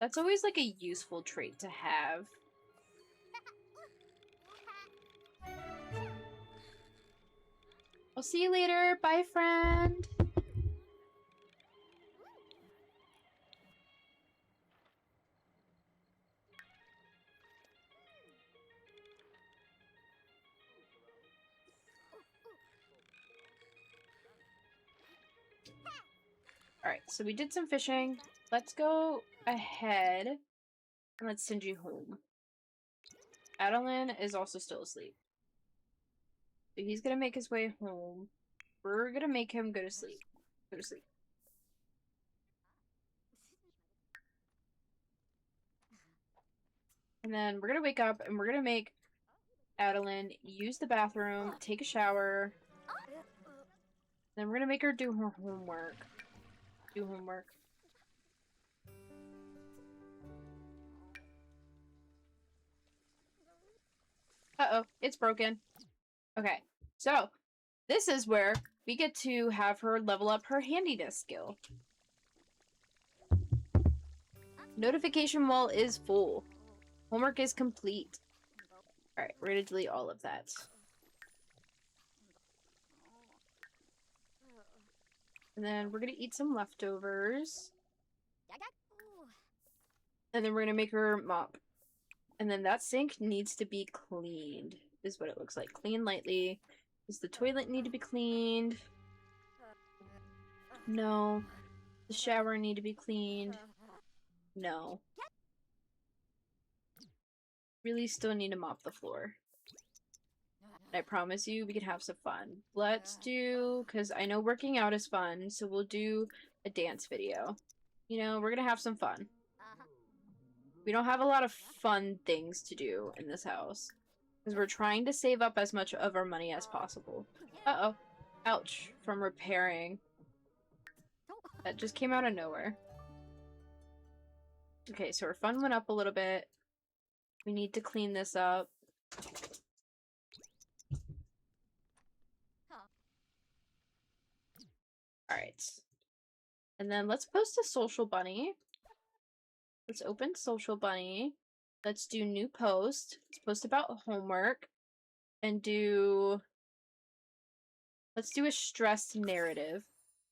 That's always like a useful trait to have. I'll see you later. Bye, friend. Alright, so we did some fishing. Let's go ahead and let's send you home. Adeline is also still asleep. So he's gonna make his way home. We're gonna make him go to sleep. Go to sleep. And then we're gonna wake up and we're gonna make Adeline use the bathroom, take a shower. Then we're gonna make her do her homework. Do homework. Uh-oh, it's broken. Okay, so this is where we get to have her level up her handiness skill. Notification wall is full. Homework is complete. Alright, we're gonna delete all of that. And then we're gonna eat some leftovers. And then we're gonna make her mop. And then that sink needs to be cleaned, is what it looks like. Clean lightly. Does the toilet need to be cleaned? No. The shower need to be cleaned? No. Really still need to mop the floor. I promise you we can have some fun. Let's do, because I know working out is fun, so we'll do a dance video. You know, we're gonna have some fun. We don't have a lot of fun things to do in this house, because we're trying to save up as much of our money as possible. Uh-oh. Ouch. From repairing. That just came out of nowhere. Okay, so our fun went up a little bit. We need to clean this up. Alright. And then let's post a social bunny. Let's open social bunny. Let's do new post. Let's post about homework. And do... Let's do a stressed narrative.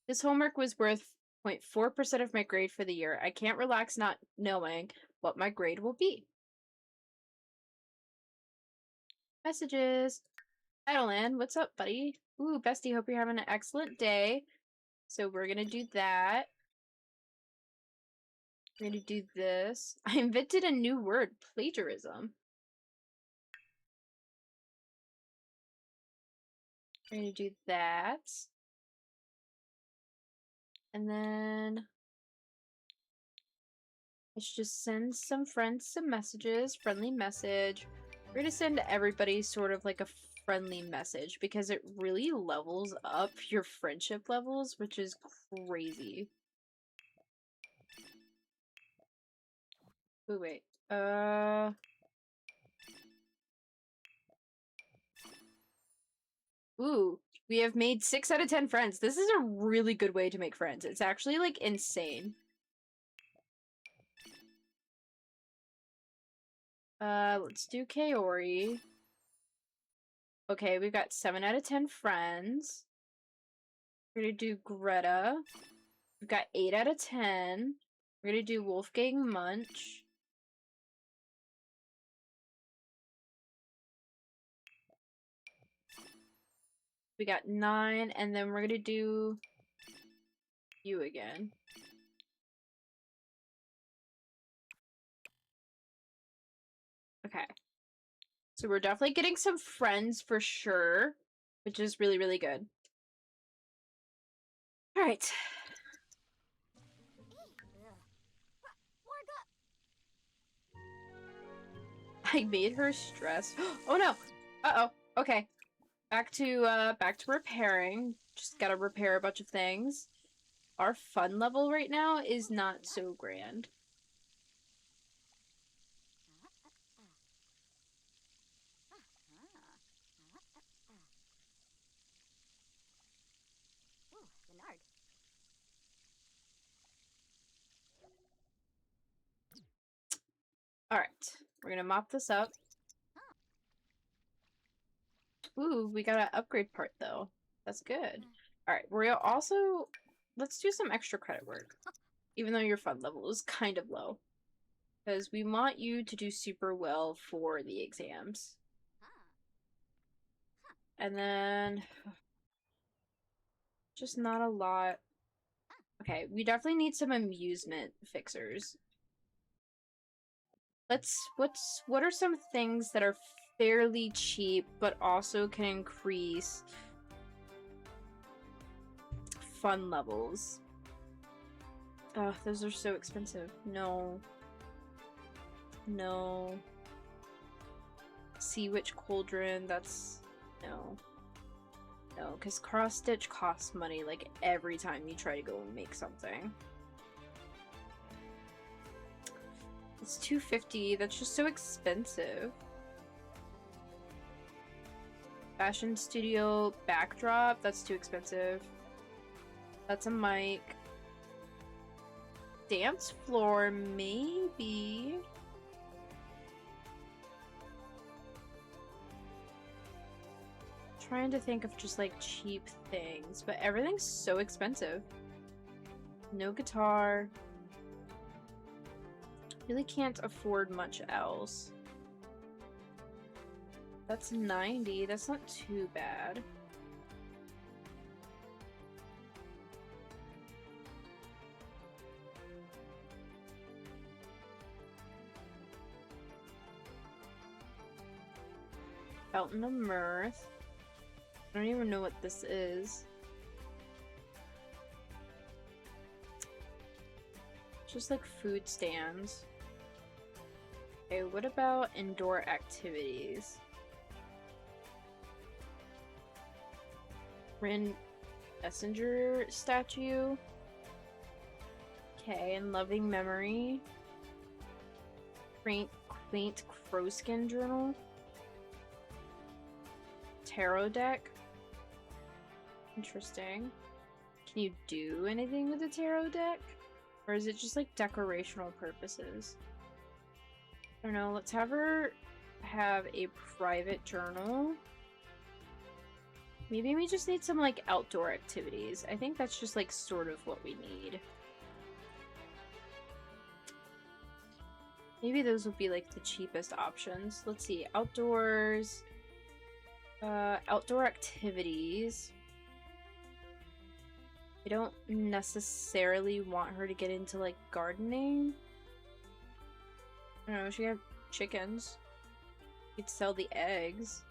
This homework was worth 0.4% of my grade for the year. I can't relax not knowing what my grade will be. Messages. Idleland, what's up, buddy? Ooh, bestie, hope you're having an excellent day. So we're gonna do that. We're gonna do this. I invented a new word, plagiarism. We're gonna do that. And then let's just send some friends some messages. Friendly message. We're gonna send everybody sort of like a friendly message because it really levels up your friendship levels, which is crazy. Ooh, wait. Ooh, we have made 6 out of 10 friends. This is a really good way to make friends. It's actually, like, insane. Let's do Kaori. Okay, we've got 7 out of 10 friends. We're gonna do Greta. We've got 8 out of 10. We're gonna do Wolfgang Munch. We got 9, and then we're gonna do you again. Okay. So we're definitely getting some friends for sure, which is really, really good. Alright. I made her stressed. Oh no! Uh-oh. Okay. Back to repairing. Just gotta repair a bunch of things. Our fun level right now is not so grand. Alright. We're gonna mop this up. Ooh, we got an upgrade part though. That's good. Alright, we're also... Let's do some extra credit work. Even though your fun level is kind of low. Because we want you to do super well for the exams. And then... Just not a lot. Okay, we definitely need some amusement fixers. What are some things that are fairly cheap, but also can increase fun levels? Ugh, those are so expensive. No. No. Sea Witch Cauldron, that's... No. No, because cross-stitch costs money, like, every time you try to go and make something. It's $250, that's just so expensive. Fashion Studio backdrop, that's too expensive. That's a mic. Dance floor, maybe. Trying to think of just like cheap things, but everything's so expensive. No guitar. Really can't afford much else. That's 90. That's not too bad. Fountain of Mirth. I don't even know what this is. Just like food stands. Okay, what about indoor activities? Rin Messenger statue. Okay, and loving memory. Quaint crowskin journal. Tarot deck. Interesting. Can you do anything with the tarot deck? Or is it just like decorational purposes? I don't know. Let's have her have a private journal. Maybe we just need some like outdoor activities. I think that's just like sort of what we need. Maybe those would be like the cheapest options. Let's see. Outdoors. Outdoor activities. I don't necessarily want her to get into like gardening. I don't know, she have chickens. You could sell the eggs.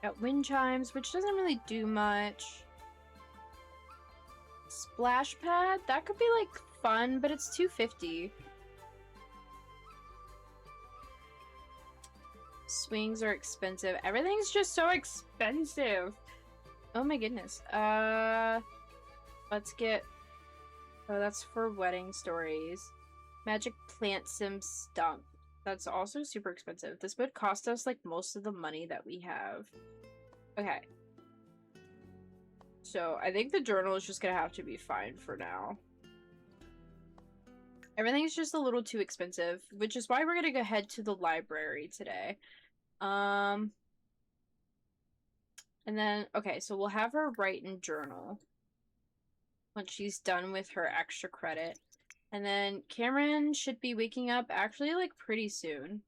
Got wind chimes, which doesn't really do much. Splash pad? That could be like fun, but it's $250. Swings are expensive. Everything's just so expensive. Oh my goodness. Let's get... Oh, that's for wedding stories. Magic plant sim stump. That's also super expensive. This would cost us like most of the money that we have. Okay. So I think the journal is just gonna have to be fine for now. Everything's just a little too expensive, which is why we're gonna go head to the library today. And then, okay, so we'll have her write in journal once she's done with her extra credit. And then Cameron should be waking up actually like pretty soon.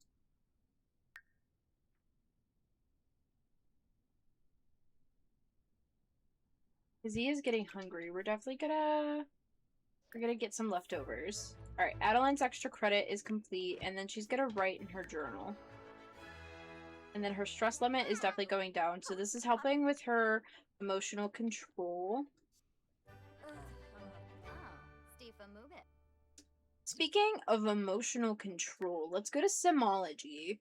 Because he is getting hungry. We're definitely gonna get some leftovers. Alright, Adeline's extra credit is complete, and then she's gonna write in her journal. And then her stress limit is definitely going down, so this is helping with her emotional control. Speaking of emotional control, let's go to Simology.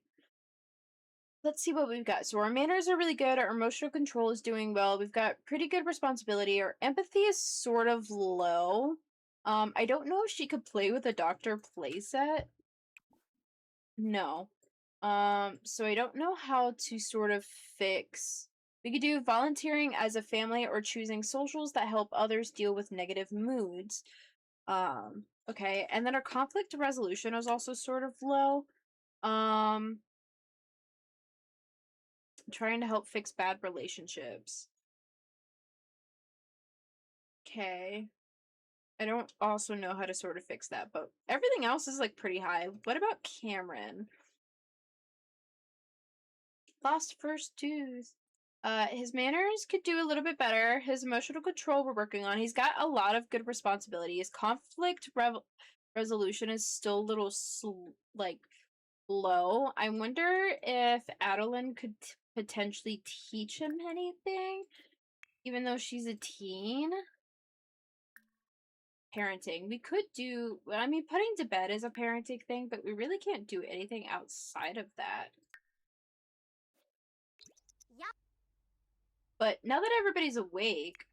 Let's see what we've got. So our manners are really good. Our emotional control is doing well. We've got pretty good responsibility. Our empathy is sort of low. I don't know if she could play with a doctor playset. No. So I don't know how to sort of fix... We could do volunteering as a family or choosing socials that help others deal with negative moods. Okay. And then our conflict resolution is also sort of low. Trying to help fix bad relationships. Okay. I don't also know how to sort of fix that, but everything else is like pretty high. What about Cameron? Lost first tooth. His manners could do a little bit better. His emotional control we're working on. He's got a lot of good responsibility. His conflict resolution is still a little like low. I wonder if Adeline could potentially teach him anything, even though she's a teen. Parenting. We could do, I mean, putting to bed is a parenting thing, but we really can't do anything outside of that. Yeah. But now that everybody's awake,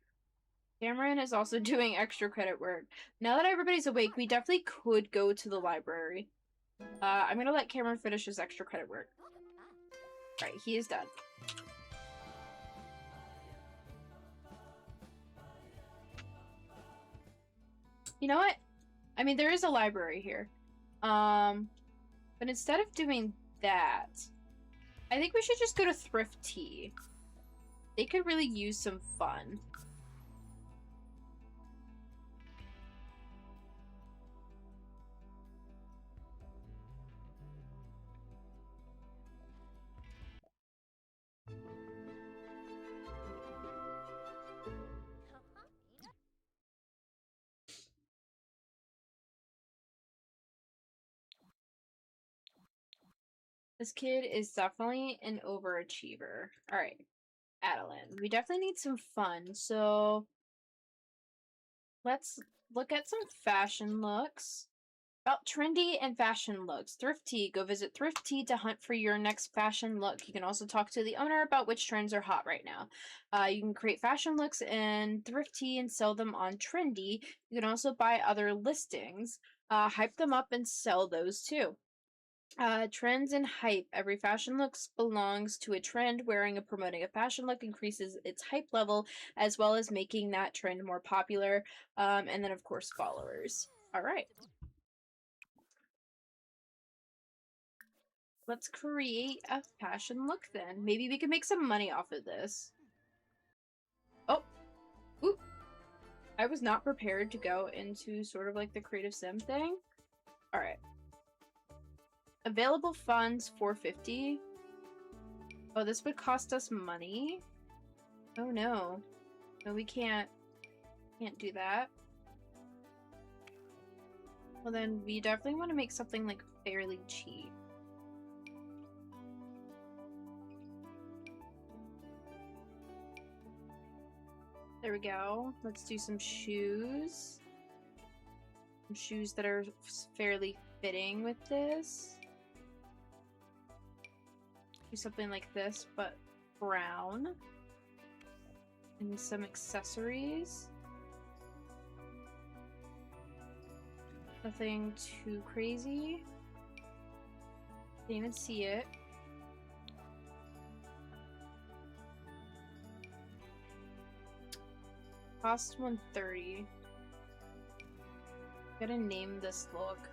Cameron is also doing extra credit work. Now that everybody's awake, we definitely could go to the library. I'm gonna let Cameron finish his extra credit work. Alright, he is done. You know what? I mean, there is a library here. But instead of doing that, I think we should just go to Thrift Tea. They could really use some fun. This kid is definitely an overachiever. All right, Adeline. We definitely need some fun, so let's look at some fashion looks. About trendy and fashion looks. Thrifty. Go visit Thrifty to hunt for your next fashion look. You can also talk to the owner about which trends are hot right now. You can create fashion looks in Thrifty and sell them on Trendy. You can also buy other listings, hype them up, and sell those too. Trends and hype. Every fashion look belongs to a trend. Wearing and promoting a fashion look increases its hype level, as well as making that trend more popular. And then, of course, followers. All right. Let's create a fashion look then. Maybe we can make some money off of this. Oh, oop. I was not prepared to go into sort of like the creative sim thing. All right. Available funds 450. Oh, this would cost us money. Oh no. No, we can't do that. Well then we definitely want to make something like fairly cheap. There we go. Let's do some shoes. Some shoes that are fairly fitting with this. Do something like this, but brown. And some accessories. Nothing too crazy. Didn't even see it. Cost 130. Gotta name this look.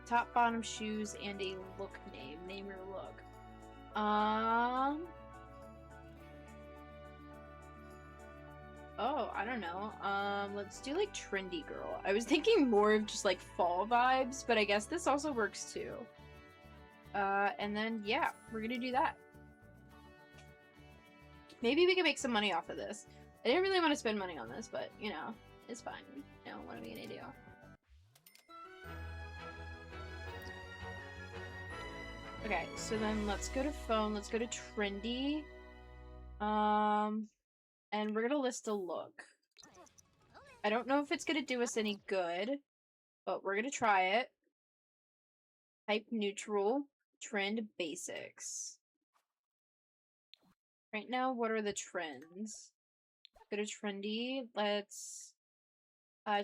Top, bottom, shoes, and a look name. Name your look. Oh, I don't know. Let's do like trendy girl. I was thinking more of just like fall vibes, but I guess this also works too. And then yeah, we're gonna do that. Maybe we can make some money off of this. I didn't really want to spend money on this, but you know, it's fine. You know, what are we gonna do? Okay, so then let's go to phone, let's go to trendy. And we're gonna list a look. I don't know if it's gonna do us any good, but we're gonna try it. Type neutral, trend basics. Right now, what are the trends? Go to trendy, let's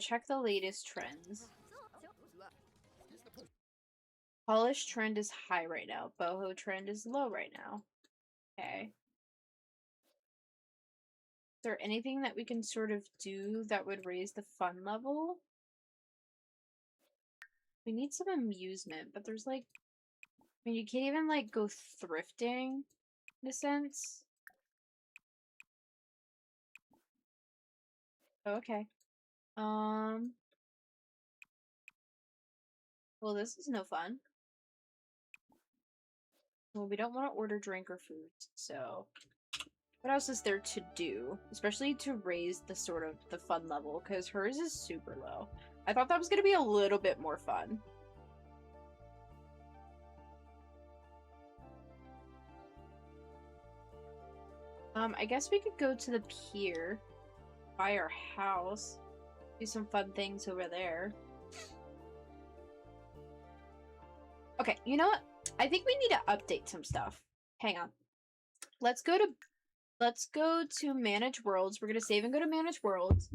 check the latest trends. Polish trend is high right now. Boho trend is low right now. Okay. Is there anything that we can sort of do that would raise the fun level? We need some amusement, but there's like... I mean, you can't even like go thrifting, in a sense. Oh, okay. Well, this is no fun. Well, we don't want to order drink or food, so what else is there to do? Especially to raise the sort of the fun level, because hers is super low. I thought that was going to be a little bit more fun. I guess we could go to the pier, buy our house, do some fun things over there. Okay, you know what? I think we need to update some stuff. Hang on. Let's go to manage worlds. We're gonna save and go to manage worlds.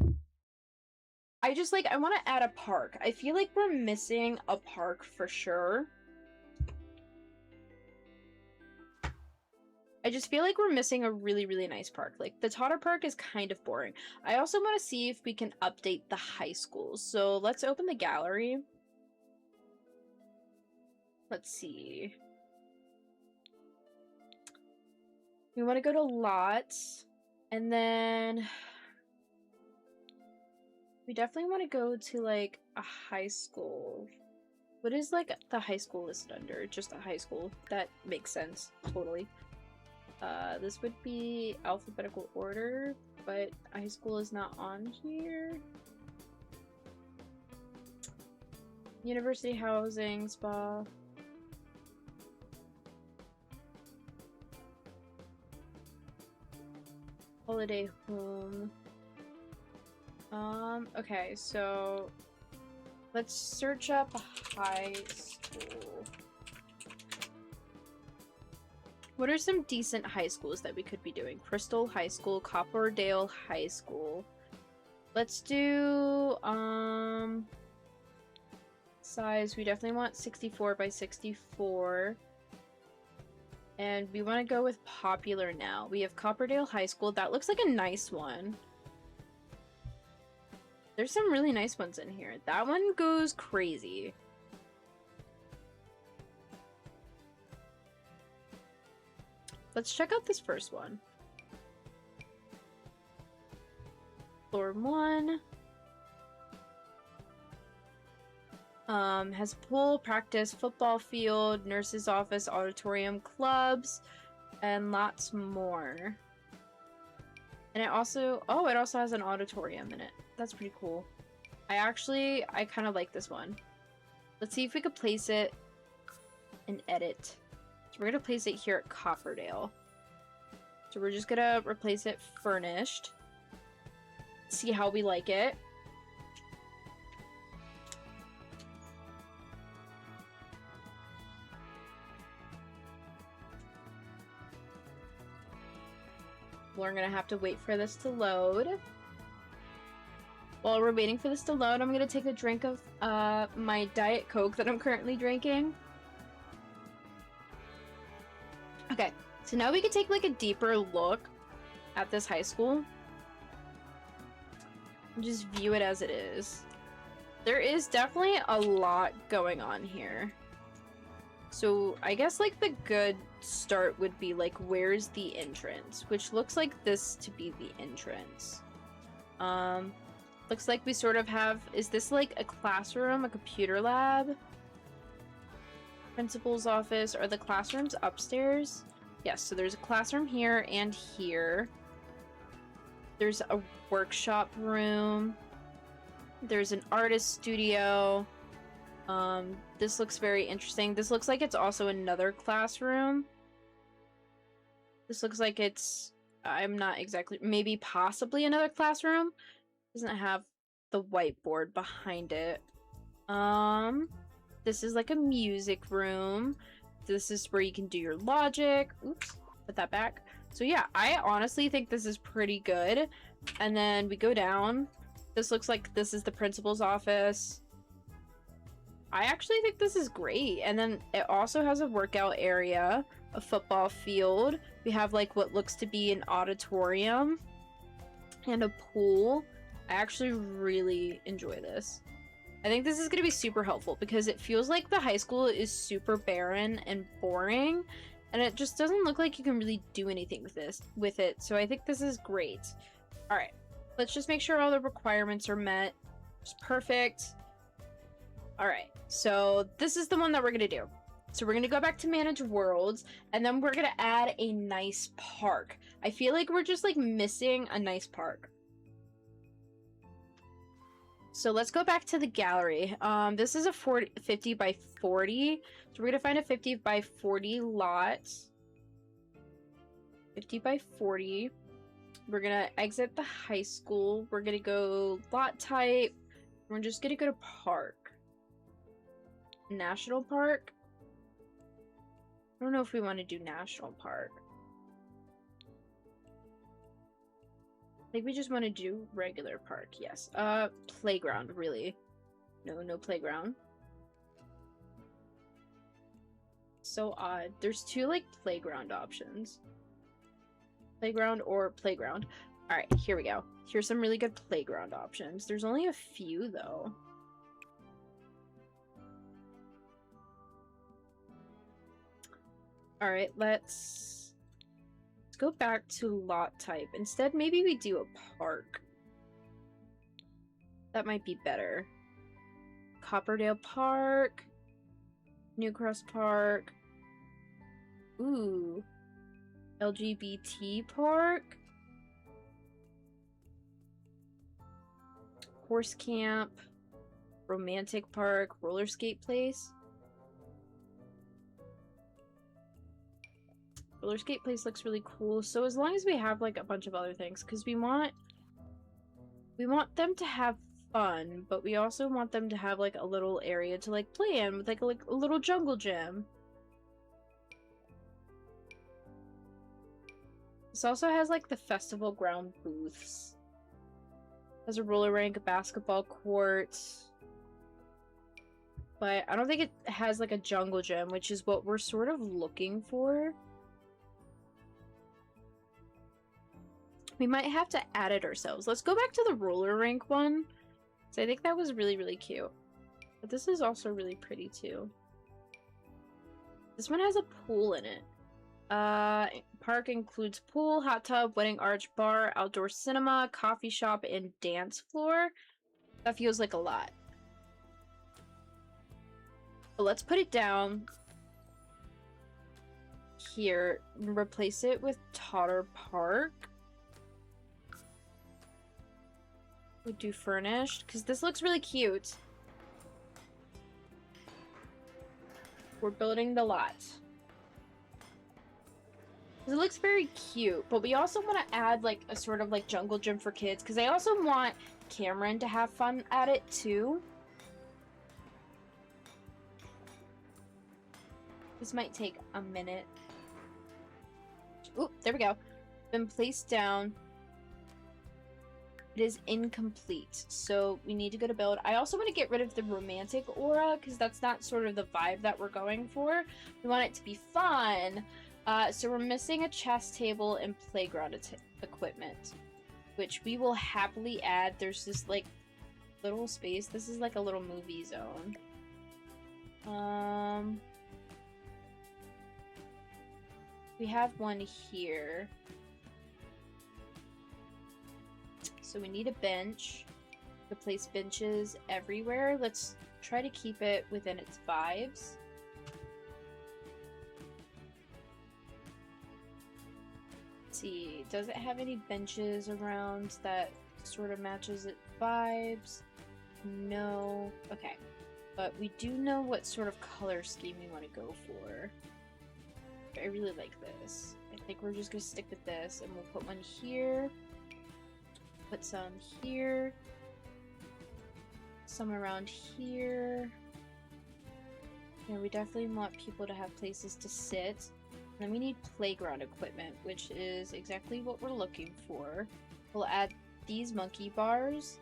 I want to add a park. I feel like we're missing a park for sure. I just feel like we're missing a really, really nice park. Like, the Totter Park is kind of boring. I also want to see if we can update the high schools. So let's open the gallery. Let's see. We want to go to lots. And then... we definitely want to go to, like, a high school. What is, like, the high school listed under? Just a high school. That makes sense. Totally. This would be alphabetical order, but high school is not on here. University housing, spa. Holiday home. Okay, so let's search up high school. What are some decent high schools that we could be doing? Crystal High School, Copperdale High School. Let's do, size. We definitely want 64 by 64. And we want to go with popular now. We have Copperdale High School. That looks like a nice one. There's some really nice ones in here. That one goes crazy. Let's check out this first one. Floor 1. Has pool, practice, football field, nurse's office, auditorium, clubs, and lots more. And it also has an auditorium in it. That's pretty cool. I kind of like this one. Let's see if we could place it and edit. So we're gonna place it here at Copperdale. So we're just gonna replace it furnished. See how we like it. We're gonna have to wait for this to load. While we're waiting for this to load, I'm gonna take a drink of my Diet Coke that I'm currently drinking. Okay, so now we can take like a deeper look at this high school. And just view it as it is. There is definitely a lot going on here. So I guess like the good start would be like, where's the entrance? Which looks like this to be the entrance. Looks like we sort of have, is this like a classroom, a computer lab? Principal's office. Are the classrooms upstairs? Yes, so there's a classroom here and here. There's a workshop room. There's an artist studio. This looks very interesting. This looks like it's also another classroom. This looks like it's, I'm not exactly, maybe possibly another classroom. Doesn't have the whiteboard behind it. This is like a music room. This is where you can do your logic. Oops, put that back. So yeah, I honestly think this is pretty good. And then we go down. This looks like this is the principal's office. I actually think this is great. And then it also has a workout area, a football field. We have like what looks to be an auditorium and a pool. I actually really enjoy this. I think this is going to be super helpful because it feels like the high school is super barren and boring, and it just doesn't look like you can really do anything with it. So I think this is great. All right, let's just make sure all the requirements are met. It's perfect. All right, so this is the one that we're going to do. So we're going to go back to manage worlds, and then we're going to add a nice park. I feel like we're just like missing a nice park. So let's go back to the gallery. This is a 50 by 40. So we're gonna find a 50 by 40 lot. 50 by 40. We're gonna exit the high school. We're gonna go lot type. We're just gonna go to park. National park. I don't know if we want to do national park. I think we just want to do regular park, yes. Playground, really. No playground. So odd. There's two, like, playground options. Playground or playground. Alright, here we go. Here's some really good playground options. There's only a few, though. Alright, let's go back to lot type. Instead, maybe we do a park. That might be better. Copperdale Park. New Cross Park. Ooh. LGBT Park. Horse Camp. Romantic Park. Roller Skate Place. Roller skate place looks really cool. So as long as we have like a bunch of other things, because we want them to have fun, but we also want them to have like a little area to like play in with like a little jungle gym. This also has like the festival ground booths. Has a roller rink, a basketball court. But I don't think it has like a jungle gym, which is what we're sort of looking for. We might have to add it ourselves. Let's go back to the roller rink one. So I think that was really, really cute. But this is also really pretty too. This one has a pool in it. Park includes pool, hot tub, wedding arch, bar, outdoor cinema, coffee shop, and dance floor. That feels like a lot. But let's put it down here and replace it with Totter Park. We do furnished, because this looks really cute. We're building the lot. It looks very cute, but we also want to add like a sort of like jungle gym for kids, because I also want Cameron to have fun at it too. This might take a minute. Oop, there we go. Been placed down. It is incomplete, so we need to go to build. I also want to get rid of the romantic aura, because that's not sort of the vibe that we're going for. We want it to be fun. So we're missing a chess table and playground equipment, which we will happily add. There's this like little space. This is like a little movie zone. We have one here. So we need a bench. To place benches everywhere. Let's try to keep it within its vibes. Let's see, does it have any benches around that sort of matches its vibes? No. Okay. But we do know what sort of color scheme we want to go for. I really like this. I think we're just gonna stick with this, and we'll put one here. Put some here. Some around here. Yeah, we definitely want people to have places to sit. And then we need playground equipment, which is exactly what we're looking for. We'll add these monkey bars.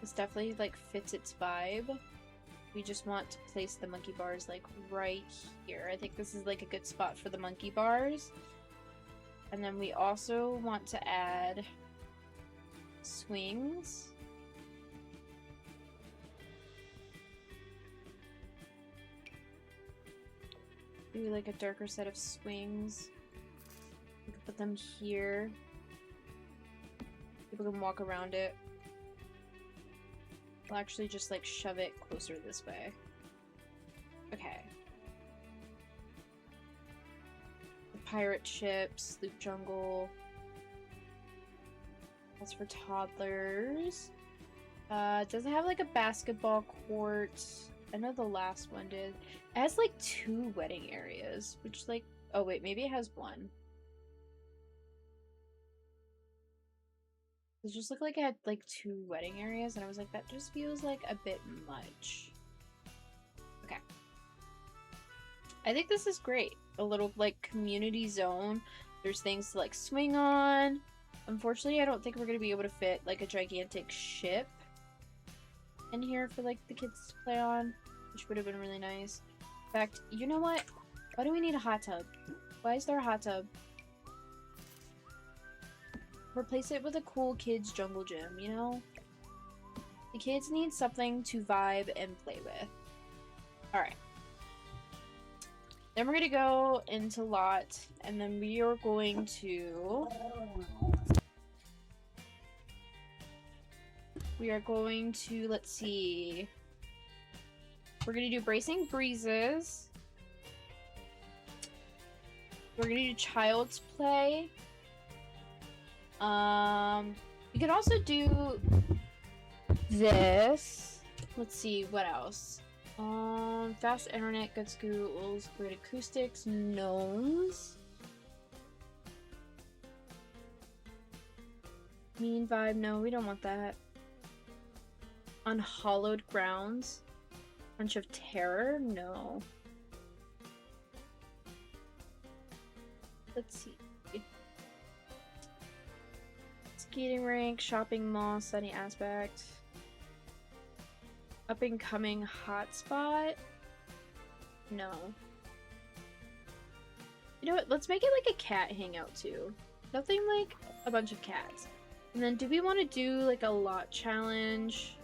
This definitely like fits its vibe. We just want to place the monkey bars like right here. I think this is like a good spot for the monkey bars. And then we also want to add swings. Maybe like a darker set of swings. We can put them here. People can walk around it. We'll actually just like shove it closer this way. Okay. The pirate ships, Loop Jungle. That's for toddlers. Does it have like a basketball court? I know the last one did. It has like 2 wedding areas, which like, oh wait, maybe it has 1. It just looked like it had like 2 wedding areas, and I was like, that just feels like a bit much. Okay. I think this is great. A little like community zone. There's things to like swing on. Unfortunately, I don't think we're gonna be able to fit like a gigantic ship in here for like the kids to play on, which would have been really nice. In fact, you know what? Why do we need a hot tub? Why is there a hot tub? Replace it with a cool kids jungle gym, you know? The kids need something to vibe and play with. Alright. Then we're gonna go into lot, and then we are going to... let's see... We're gonna do Bracing Breezes. We're gonna do Child's Play. We could also do this. Let's see, what else? Fast internet, good schools, great acoustics, gnomes. Mean vibe, no, we don't want that. Unhallowed grounds. Bunch of terror, no. Let's see. Skating rink, shopping mall, sunny aspect. Up and coming hotspot? No. You know what? Let's make it like a cat hangout too. Nothing like a bunch of cats. And then do we want to do like a lot challenge?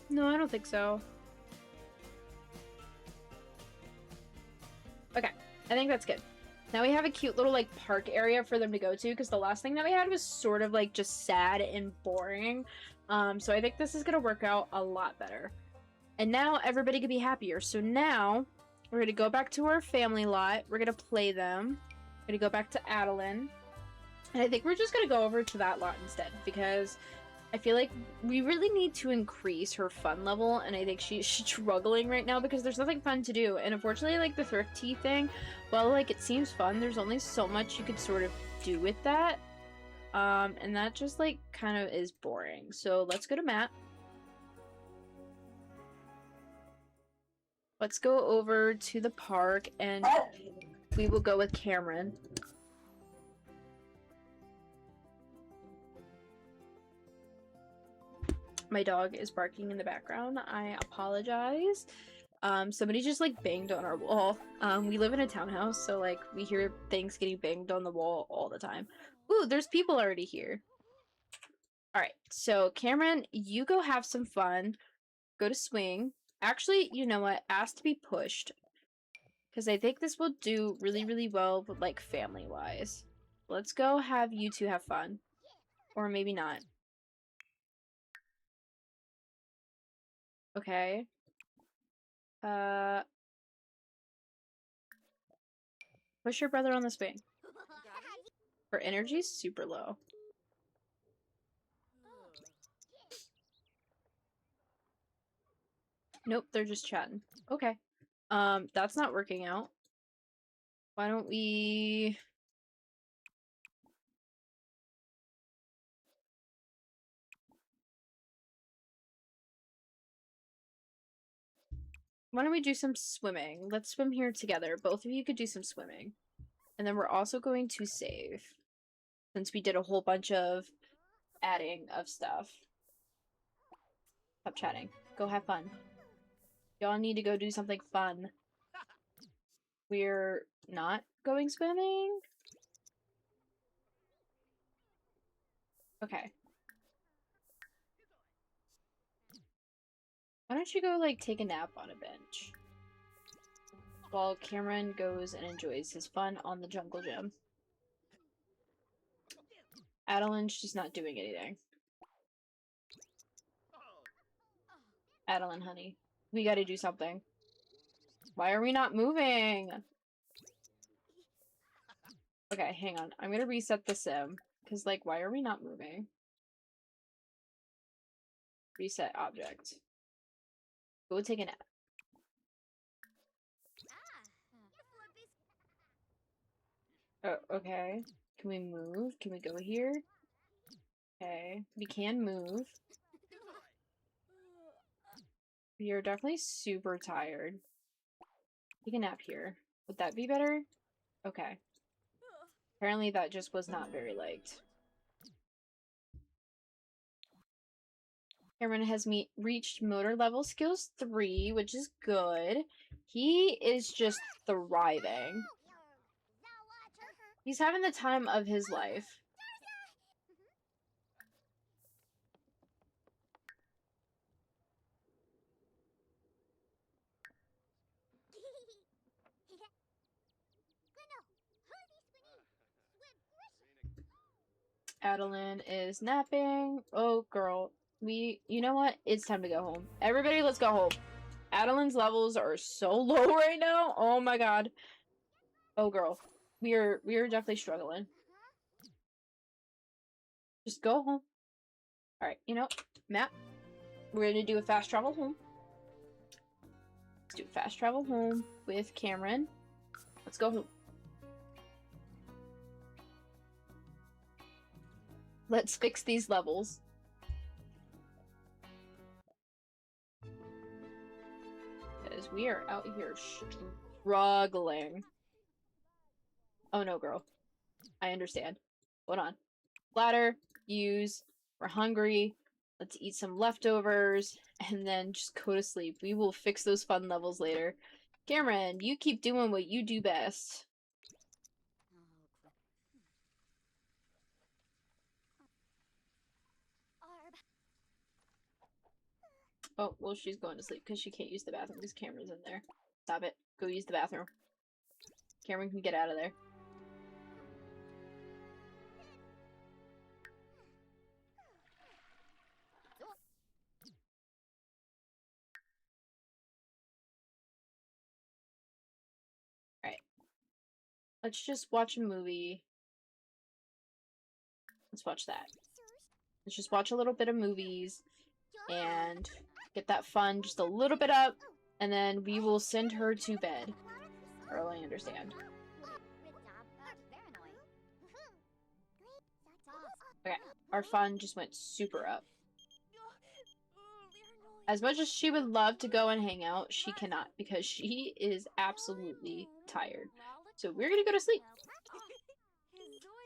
No, I don't think so. Okay, I think that's good. Now we have a cute little like park area for them to go to, because the last thing that we had was sort of like just sad and boring. So I think this is gonna work out a lot better. And now everybody can be happier. So now we're gonna go back to our family lot. We're gonna play them. We're gonna go back to Adeline. And I think we're just gonna go over to that lot instead, because I feel like we really need to increase her fun level, and I think she's struggling right now because there's nothing fun to do. And unfortunately, like the thrifty thing, well, like it seems fun, there's only so much you could sort of do with that. And that just like kind of is boring. So let's go to Matt. Let's go over to the park and we will go with Cameron. My dog is barking in the background. I apologize. Somebody just like banged on our wall. We live in a townhouse, so like we hear things getting banged on the wall all the time. Ooh, there's people already here. Alright, so Cameron, you go have some fun. Go to swing. Actually, you know what? Ask to be pushed. Because I think this will do really, really well with like family-wise. Let's go have you two have fun. Or maybe not. Okay. Push your brother on the swing. Her energy's super low. Nope, they're just chatting. Okay. That's not working out. Why don't we... Why don't we do some swimming? Let's swim here together. Both of you could do some swimming. And then we're also going to save. Since we did a whole bunch of adding of stuff. Stop chatting. Go have fun. Y'all need to go do something fun. We're not going swimming? Okay. Why don't you go, like, take a nap on a bench? While Cameron goes and enjoys his fun on the jungle gym. Adeline, she's not doing anything. Adeline, honey. We gotta do something. Why are we not moving? Okay, hang on. I'm gonna reset the sim. Because, like, why are we not moving? Reset object. Go take a nap. Oh, okay. Can we move? Can we go here? Okay. We can move. We are definitely super tired. Take a nap here. Would that be better? Okay. Apparently that just was not very liked. Cameron has reached motor level skills 3, which is good. He is just thriving. He's having the time of his life. Adeline is napping. Oh, girl. You know what? It's time to go home. Everybody, let's go home. Adeline's levels are so low right now. Oh my god. Oh, girl. We are definitely struggling. Just go home. Alright, you know, Matt, we're gonna do a fast travel home. Let's do a fast travel home with Cameron. Let's go home. Let's fix these levels. Because we are out here struggling. Oh no, girl. I understand. Hold on. Bladder, use. We're hungry. Let's eat some leftovers. And then just go to sleep. We will fix those fun levels later. Cameron, you keep doing what you do best. Oh, well, she's going to sleep because she can't use the bathroom because Cameron's in there. Stop it. Go use the bathroom. Cameron can get out of there. Alright. Let's just watch a movie. Let's watch that. Let's just watch a little bit of movies and get that fun just a little bit up, and then we will send her to bed. Early, understand. Okay, our fun just went super up. As much as she would love to go and hang out, she cannot because she is absolutely tired. So we're gonna go to sleep.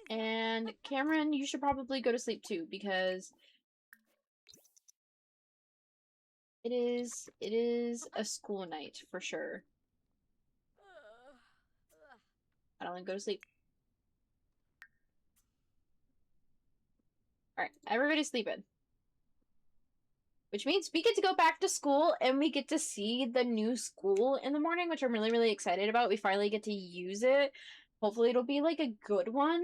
And Cameron, you should probably go to sleep too because it is a school night for sure. Adeline, go to sleep. Alright, everybody's sleeping. Which means we get to go back to school and we get to see the new school in the morning, which I'm really, really excited about. We finally get to use it. Hopefully it'll be like a good one.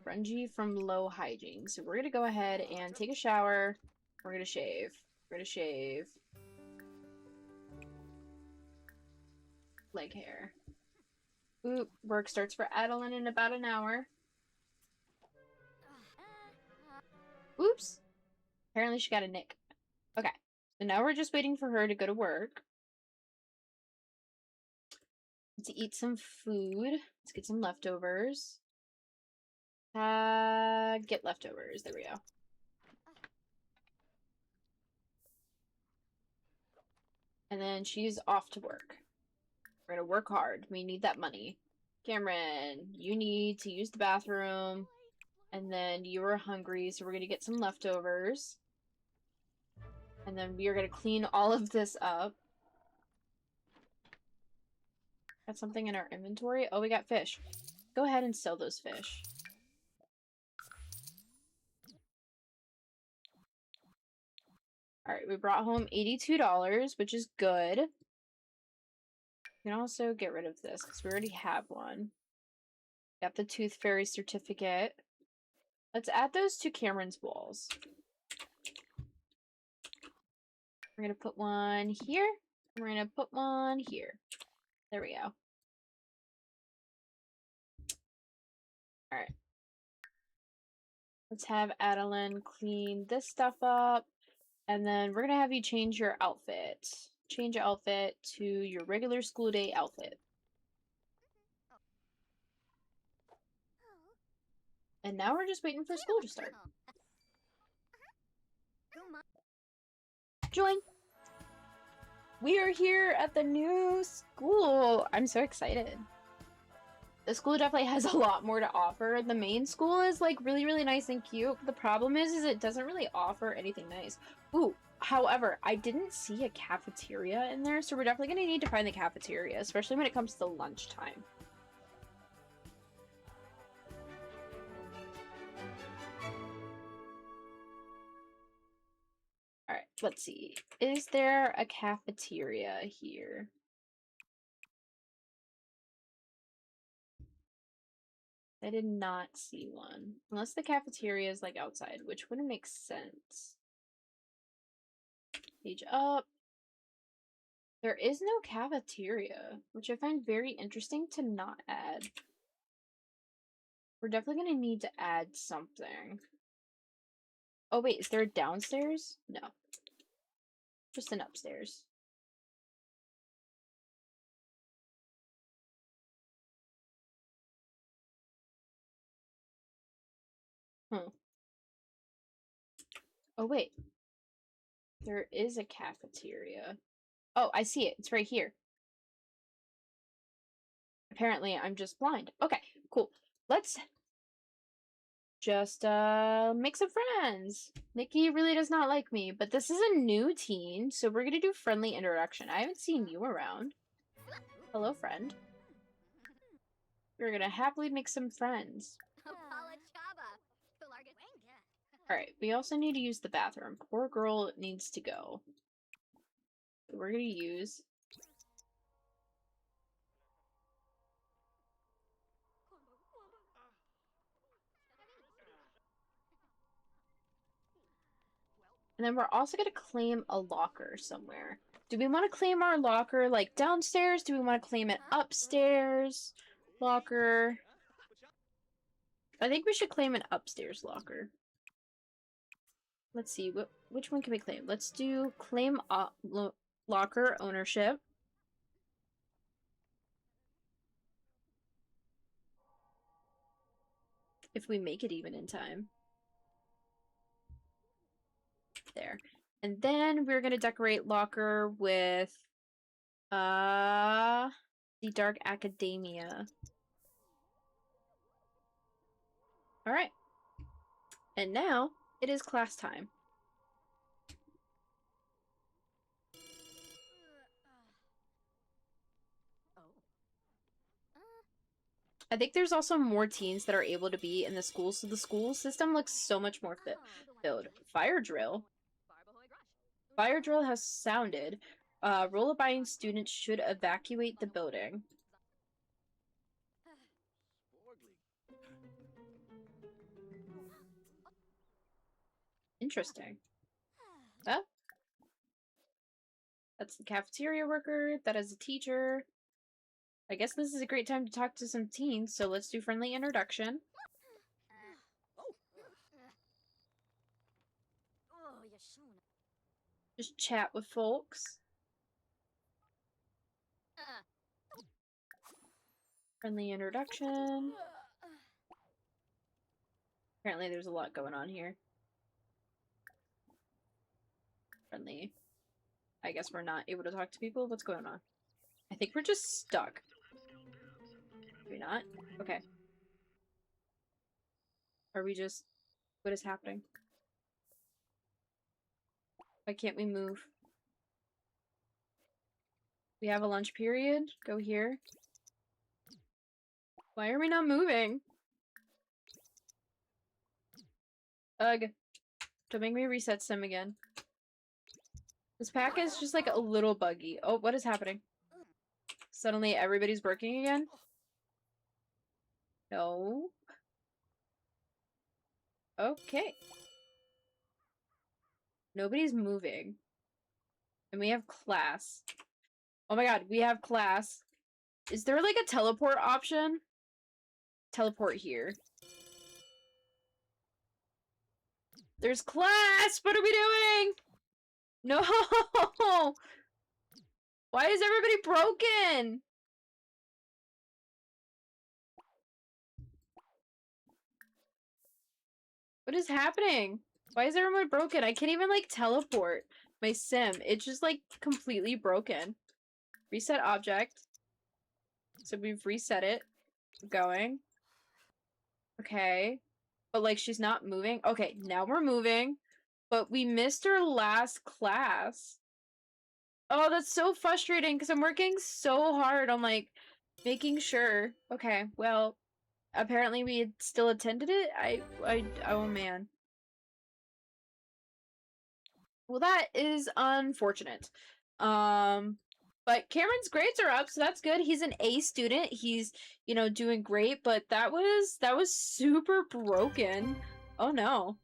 Grungy from low hygiene. So we're gonna go ahead and take a shower. We're gonna shave. We're gonna shave. Leg hair. Ooh, work starts for Adeline in about an hour. Oops. Apparently she got a nick. Okay. So now we're just waiting for her to go to work. Let's eat some food. Let's get some leftovers. Get leftovers. There we go. And then she's off to work. We're gonna work hard. We need that money. Cameron, you need to use the bathroom. And then you are hungry, so we're gonna get some leftovers. And then we are gonna clean all of this up. Got something in our inventory? Oh, we got fish. Go ahead and sell those fish. Alright, we brought home $82, which is good. We can also get rid of this, because we already have one. Got the Tooth Fairy certificate. Let's add those to Cameron's walls. We're gonna put one here. We're gonna put one here. There we go. Alright. Let's have Adeline clean this stuff up. And then we're gonna have you change your outfit. Change your outfit to your regular school day outfit. And now we're just waiting for school to start. Join! We are here at the new school! I'm so excited. The school definitely has a lot more to offer. The main school is like really, really nice and cute. The problem is it doesn't really offer anything nice. Ooh, however, I didn't see a cafeteria in there, so we're definitely gonna need to find the cafeteria, especially when it comes to lunchtime. Alright, let's see. Is there a cafeteria here? I did not see one. Unless the cafeteria is like outside, which wouldn't make sense. Page up. There is no cafeteria, which I find very interesting to not add. We're definitely going to need to add something. Oh wait, is there a downstairs? No. Just an upstairs. Oh wait. There is a cafeteria. Oh, I see it. It's right here. Apparently, I'm just blind. Okay, cool. Let's just make some friends. Nikki really does not like me, but this is a new teen, so we're gonna do friendly introduction. I haven't seen you around. Hello, friend. We're gonna happily make some friends. Alright, we also need to use the bathroom. Poor girl needs to go. We're gonna use... And then we're also gonna claim a locker somewhere. Do we want to claim our locker, like, downstairs? Do we want to claim it upstairs? Locker. I think we should claim an upstairs locker. Let's see, which one can we claim? Let's do claim locker ownership. If we make it even in time. There. And then we're gonna decorate locker with the Dark Academia. Alright. And now it is class time. I think there's also more teens that are able to be in the school, so the school system looks so much more filled. Fire drill. Fire drill has sounded. Roll-abiding students should evacuate the building. Interesting. Oh. That's the cafeteria worker. That is a teacher. I guess this is a great time to talk to some teens, so let's do friendly introduction. Just chat with folks. Friendly introduction. Apparently there's a lot going on here. Friendly. I guess we're not able to talk to people. What's going on? I think we're just stuck. Are we not? Okay. Are we just... What is happening? Why can't we move? We have a lunch period. Go here. Why are we not moving? Ugh. Don't make me reset sim again. This pack is just like a little buggy. Oh, what is happening? Suddenly everybody's working again? No. Okay. Nobody's moving. And we have class. Oh my god, we have class. Is there like a teleport option? Teleport here. There's class! What are we doing? No! Why is everybody broken? What is happening? Why is everyone broken? I can't even like teleport my sim. It's just like completely broken. Reset object. So we've reset it. Going. Okay. But like she's not moving. Okay, now we're moving. But we missed our last class. Oh, that's so frustrating because I'm working so hard on like making sure. Okay, well, apparently we had still attended it. Oh man. Well, that is unfortunate. But Cameron's grades are up, so that's good. He's an A student. He's, you know, doing great, but that was super broken. Oh no.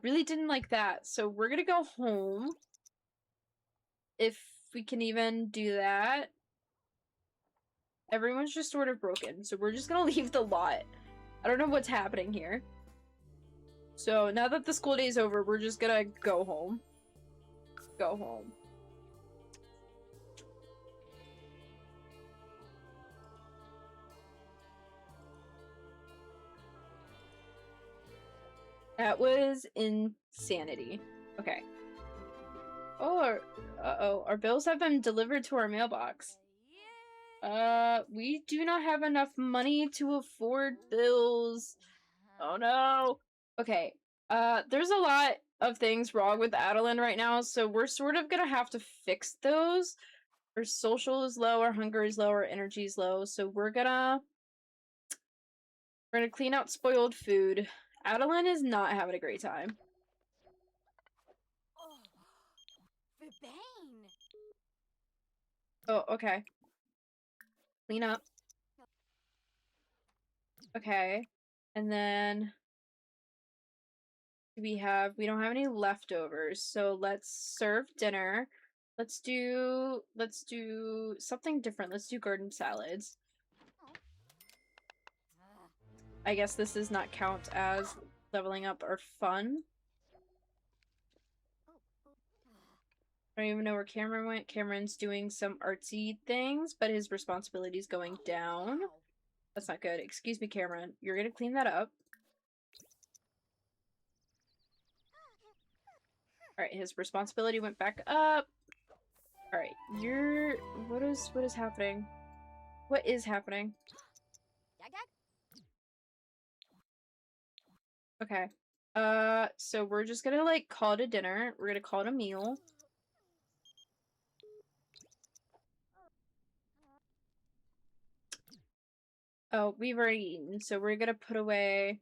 Really didn't like that. So we're gonna go home. If we can even do that. Everyone's just sort of broken, so we're just gonna leave the lot. I don't know what's happening here. So now that the school day is over, we're just gonna go home. Go home. That was insanity. Okay. Oh, uh-oh. Our bills have been delivered to our mailbox. We do not have enough money to afford bills. Oh no. Okay. There's a lot of things wrong with Adeline right now, so we're sort of gonna have to fix those. Our social is low, our hunger is low, our energy is low, so we're gonna clean out spoiled food. Adeline is not having a great time. Oh, okay. Clean up. Okay. And then we don't have any leftovers, so let's serve dinner. Let's do something different. Let's do garden salads. I guess this does not count as leveling up our fun. I don't even know where Cameron went. Cameron's doing some artsy things, but his responsibility is going down. That's not good. Excuse me, Cameron. You're gonna clean that up. Alright, his responsibility went back up. Alright, what is happening? What is happening? Okay. So we're just gonna, like, call it a dinner. We're gonna call it a meal. Oh, we've already eaten, so we're gonna put away...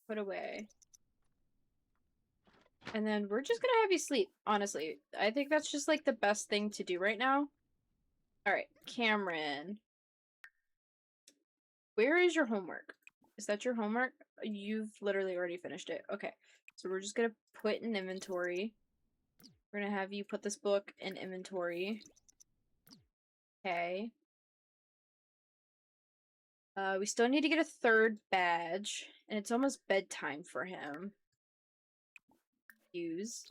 Put away. And then we're just gonna have you sleep, honestly. I think that's just, like, the best thing to do right now. Alright, Cameron. Where is your homework? Is that your homework? You've literally already finished it. Okay, so we're just gonna put in inventory. We're gonna have you put this book in inventory. Okay. We still need to get a third badge, and it's almost bedtime for him. Use.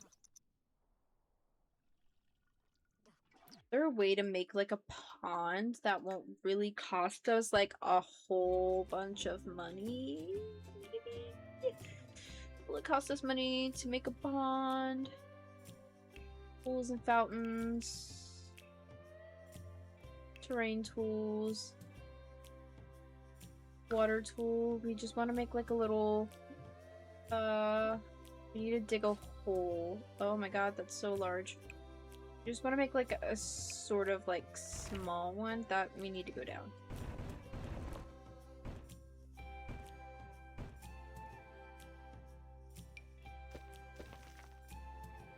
Is there a way to make, like, a pond that won't really cost us, like, a whole bunch of money? Maybe? Will it cost us money to make a pond? Pools and fountains. Terrain tools. Water tool. We just want to make, like, a little... we need to dig a hole. Oh my god, that's so large. We just want to make, like, a sort of, like, small one that we need to go down.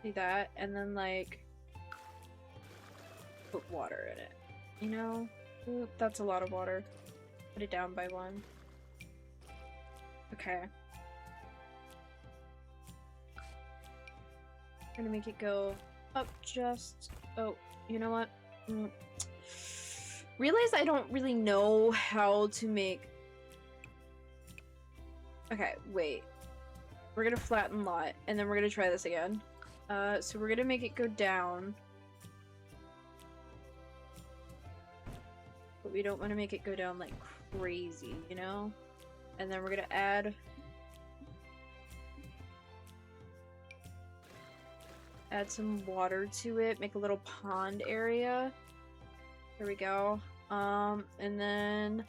Do that, and then, like, put water in it. You know? Ooh, that's a lot of water. Put it down by one. Okay. I'm gonna make it go up just... Oh, you know what? Realize I don't really know how to make... Okay, wait. We're gonna flatten lot, and then we're gonna try this again. So we're gonna make it go down. But we don't want to make it go down like crazy, you know? And then we're gonna add some water to it, make a little pond area. There we go. And then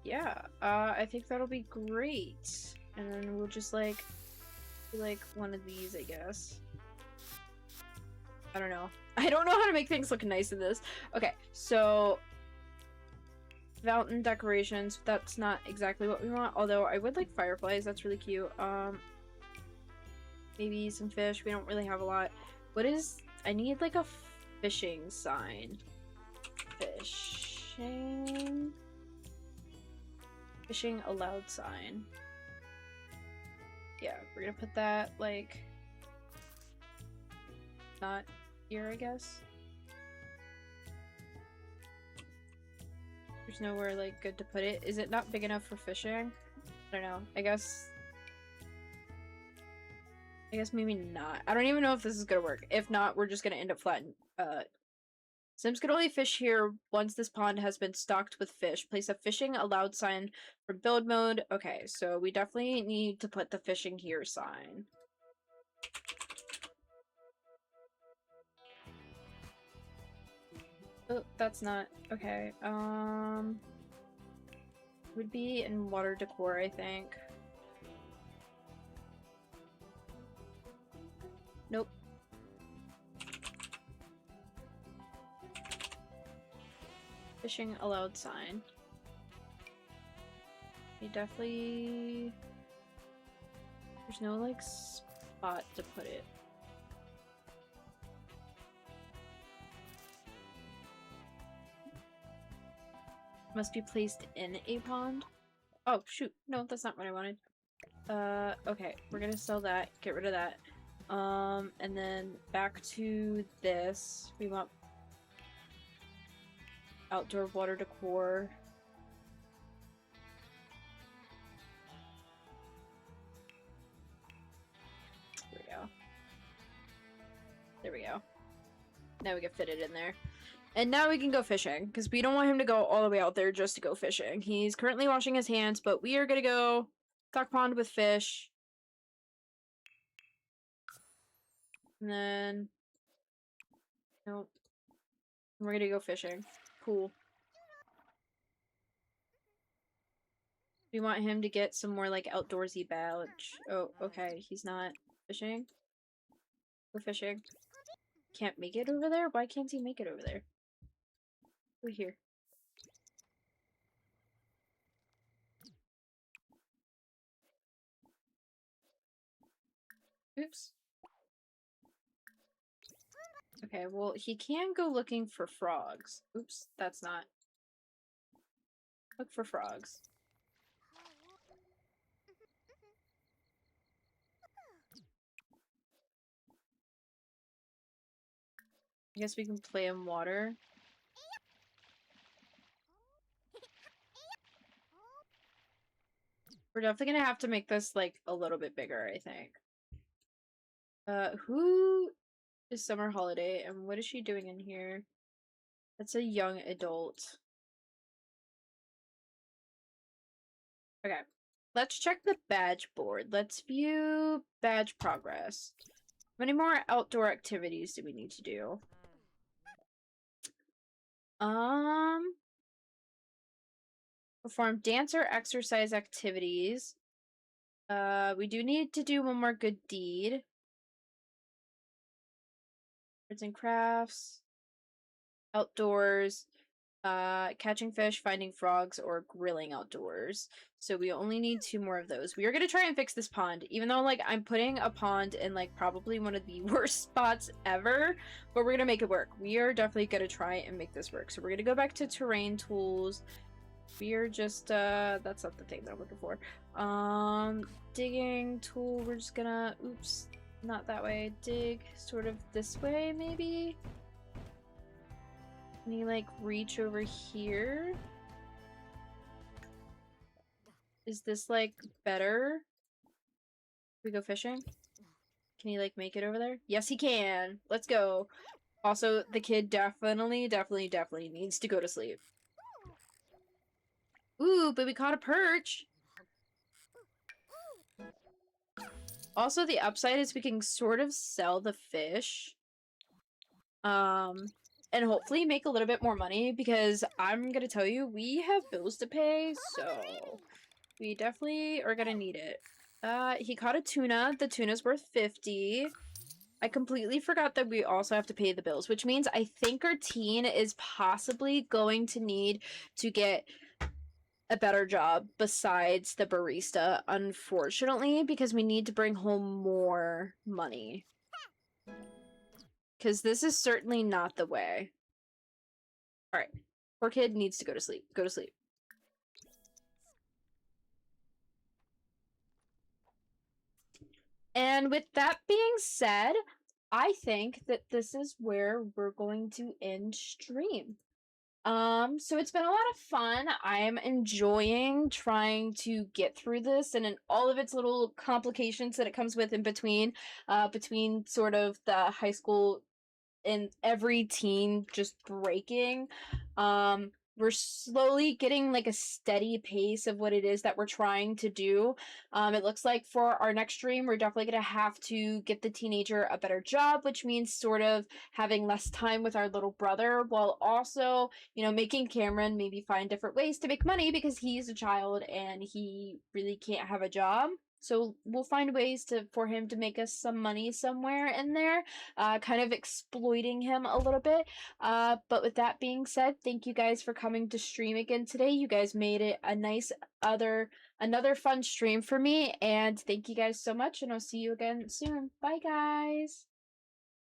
yeah, I think that'll be great. And then we'll just like do like one of these, I guess. I don't know. I don't know how to make things look nice in this. Okay, so fountain decorations, that's not exactly what we want, although I would like fireflies, that's really cute. Maybe some fish, we don't really have a lot. What is, I need like a fishing sign. Fishing allowed sign. Yeah, we're gonna put that, like, not here, I guess. There's nowhere, like, good to put it. Is it not big enough for fishing? I don't know. I guess maybe not. I don't even know if this is gonna work. If not, we're just gonna end up flattened. Sims can only fish here once this pond has been stocked with fish. Place a fishing allowed sign for build mode. Okay, so we definitely need to put the fishing here sign. Oh, that's not okay. Would be in water decor, I think. Nope. Fishing allowed sign. We definitely... There's no, like, spot to put it. Must be placed in a pond. Oh, shoot. No, that's not what I wanted. Okay. We're gonna sell that. Get rid of that. And then back to this. We want outdoor water decor. There we go. There we go. Now we can fit it in there. And now we can go fishing, because we don't want him to go all the way out there just to go fishing. He's currently washing his hands, but we are gonna go stock pond with fish. And then... Nope. We're gonna go fishing. Cool. We want him to get some more, like, outdoorsy badge. Oh, okay. He's not fishing. Go fishing. Can't make it over there? Why can't he make it over there? Go here. Oops. Okay, well, he can go looking for frogs. Oops, that's not. Look for frogs. I guess we can play in water. We're definitely gonna have to make this, like, a little bit bigger, I think. Who is Summer Holiday, and what is she doing in here? That's a young adult. Okay. Let's check the badge board. Let's view badge progress. How many more outdoor activities do we need to do? Perform dance or exercise activities. We do need to do one more good deed. Arts and crafts. Outdoors. Catching fish, finding frogs, or grilling outdoors. So we only need 2 more of those. We are gonna try and fix this pond, even though, like, I'm putting a pond in, like, probably one of the worst spots ever, but we're gonna make it work. We are definitely gonna try and make this work. So we're gonna go back to terrain tools. We are just, that's not the thing that I'm looking for. Digging tool, we're just gonna, oops, not that way. Dig sort of this way, maybe? Can you, like, reach over here? Is this, like, better? Can we go fishing? Can he, like, make it over there? Yes, he can! Let's go! Also, the kid definitely needs to go to sleep. Ooh, but we caught a perch! Also, the upside is we can sort of sell the fish. And hopefully make a little bit more money, because I'm gonna tell you, we have bills to pay, so we definitely are gonna need it. He caught a tuna. The tuna's worth 50. I completely forgot that we also have to pay the bills, which means I think our teen is possibly going to need to get a better job besides the barista, unfortunately, because we need to bring home more money. Because this is certainly not the way. Alright. Poor kid needs to go to sleep. Go to sleep. And with that being said, I think that this is where we're going to end stream. So it's been a lot of fun. I am enjoying trying to get through this and in all of its little complications that it comes with in between, between sort of the high school and every teen just breaking. We're slowly getting like a steady pace of what it is that we're trying to do. It looks like for our next stream, we're definitely going to have to get the teenager a better job, which means sort of having less time with our little brother, while also, making Cameron maybe find different ways to make money because he's a child and he really can't have a job. So we'll find ways for him to make us some money somewhere in there, kind of exploiting him a little bit. But with that being said, thank you guys for coming to stream again today. You guys made it a nice another fun stream for me, and thank you guys so much, and I'll see you again soon. Bye guys.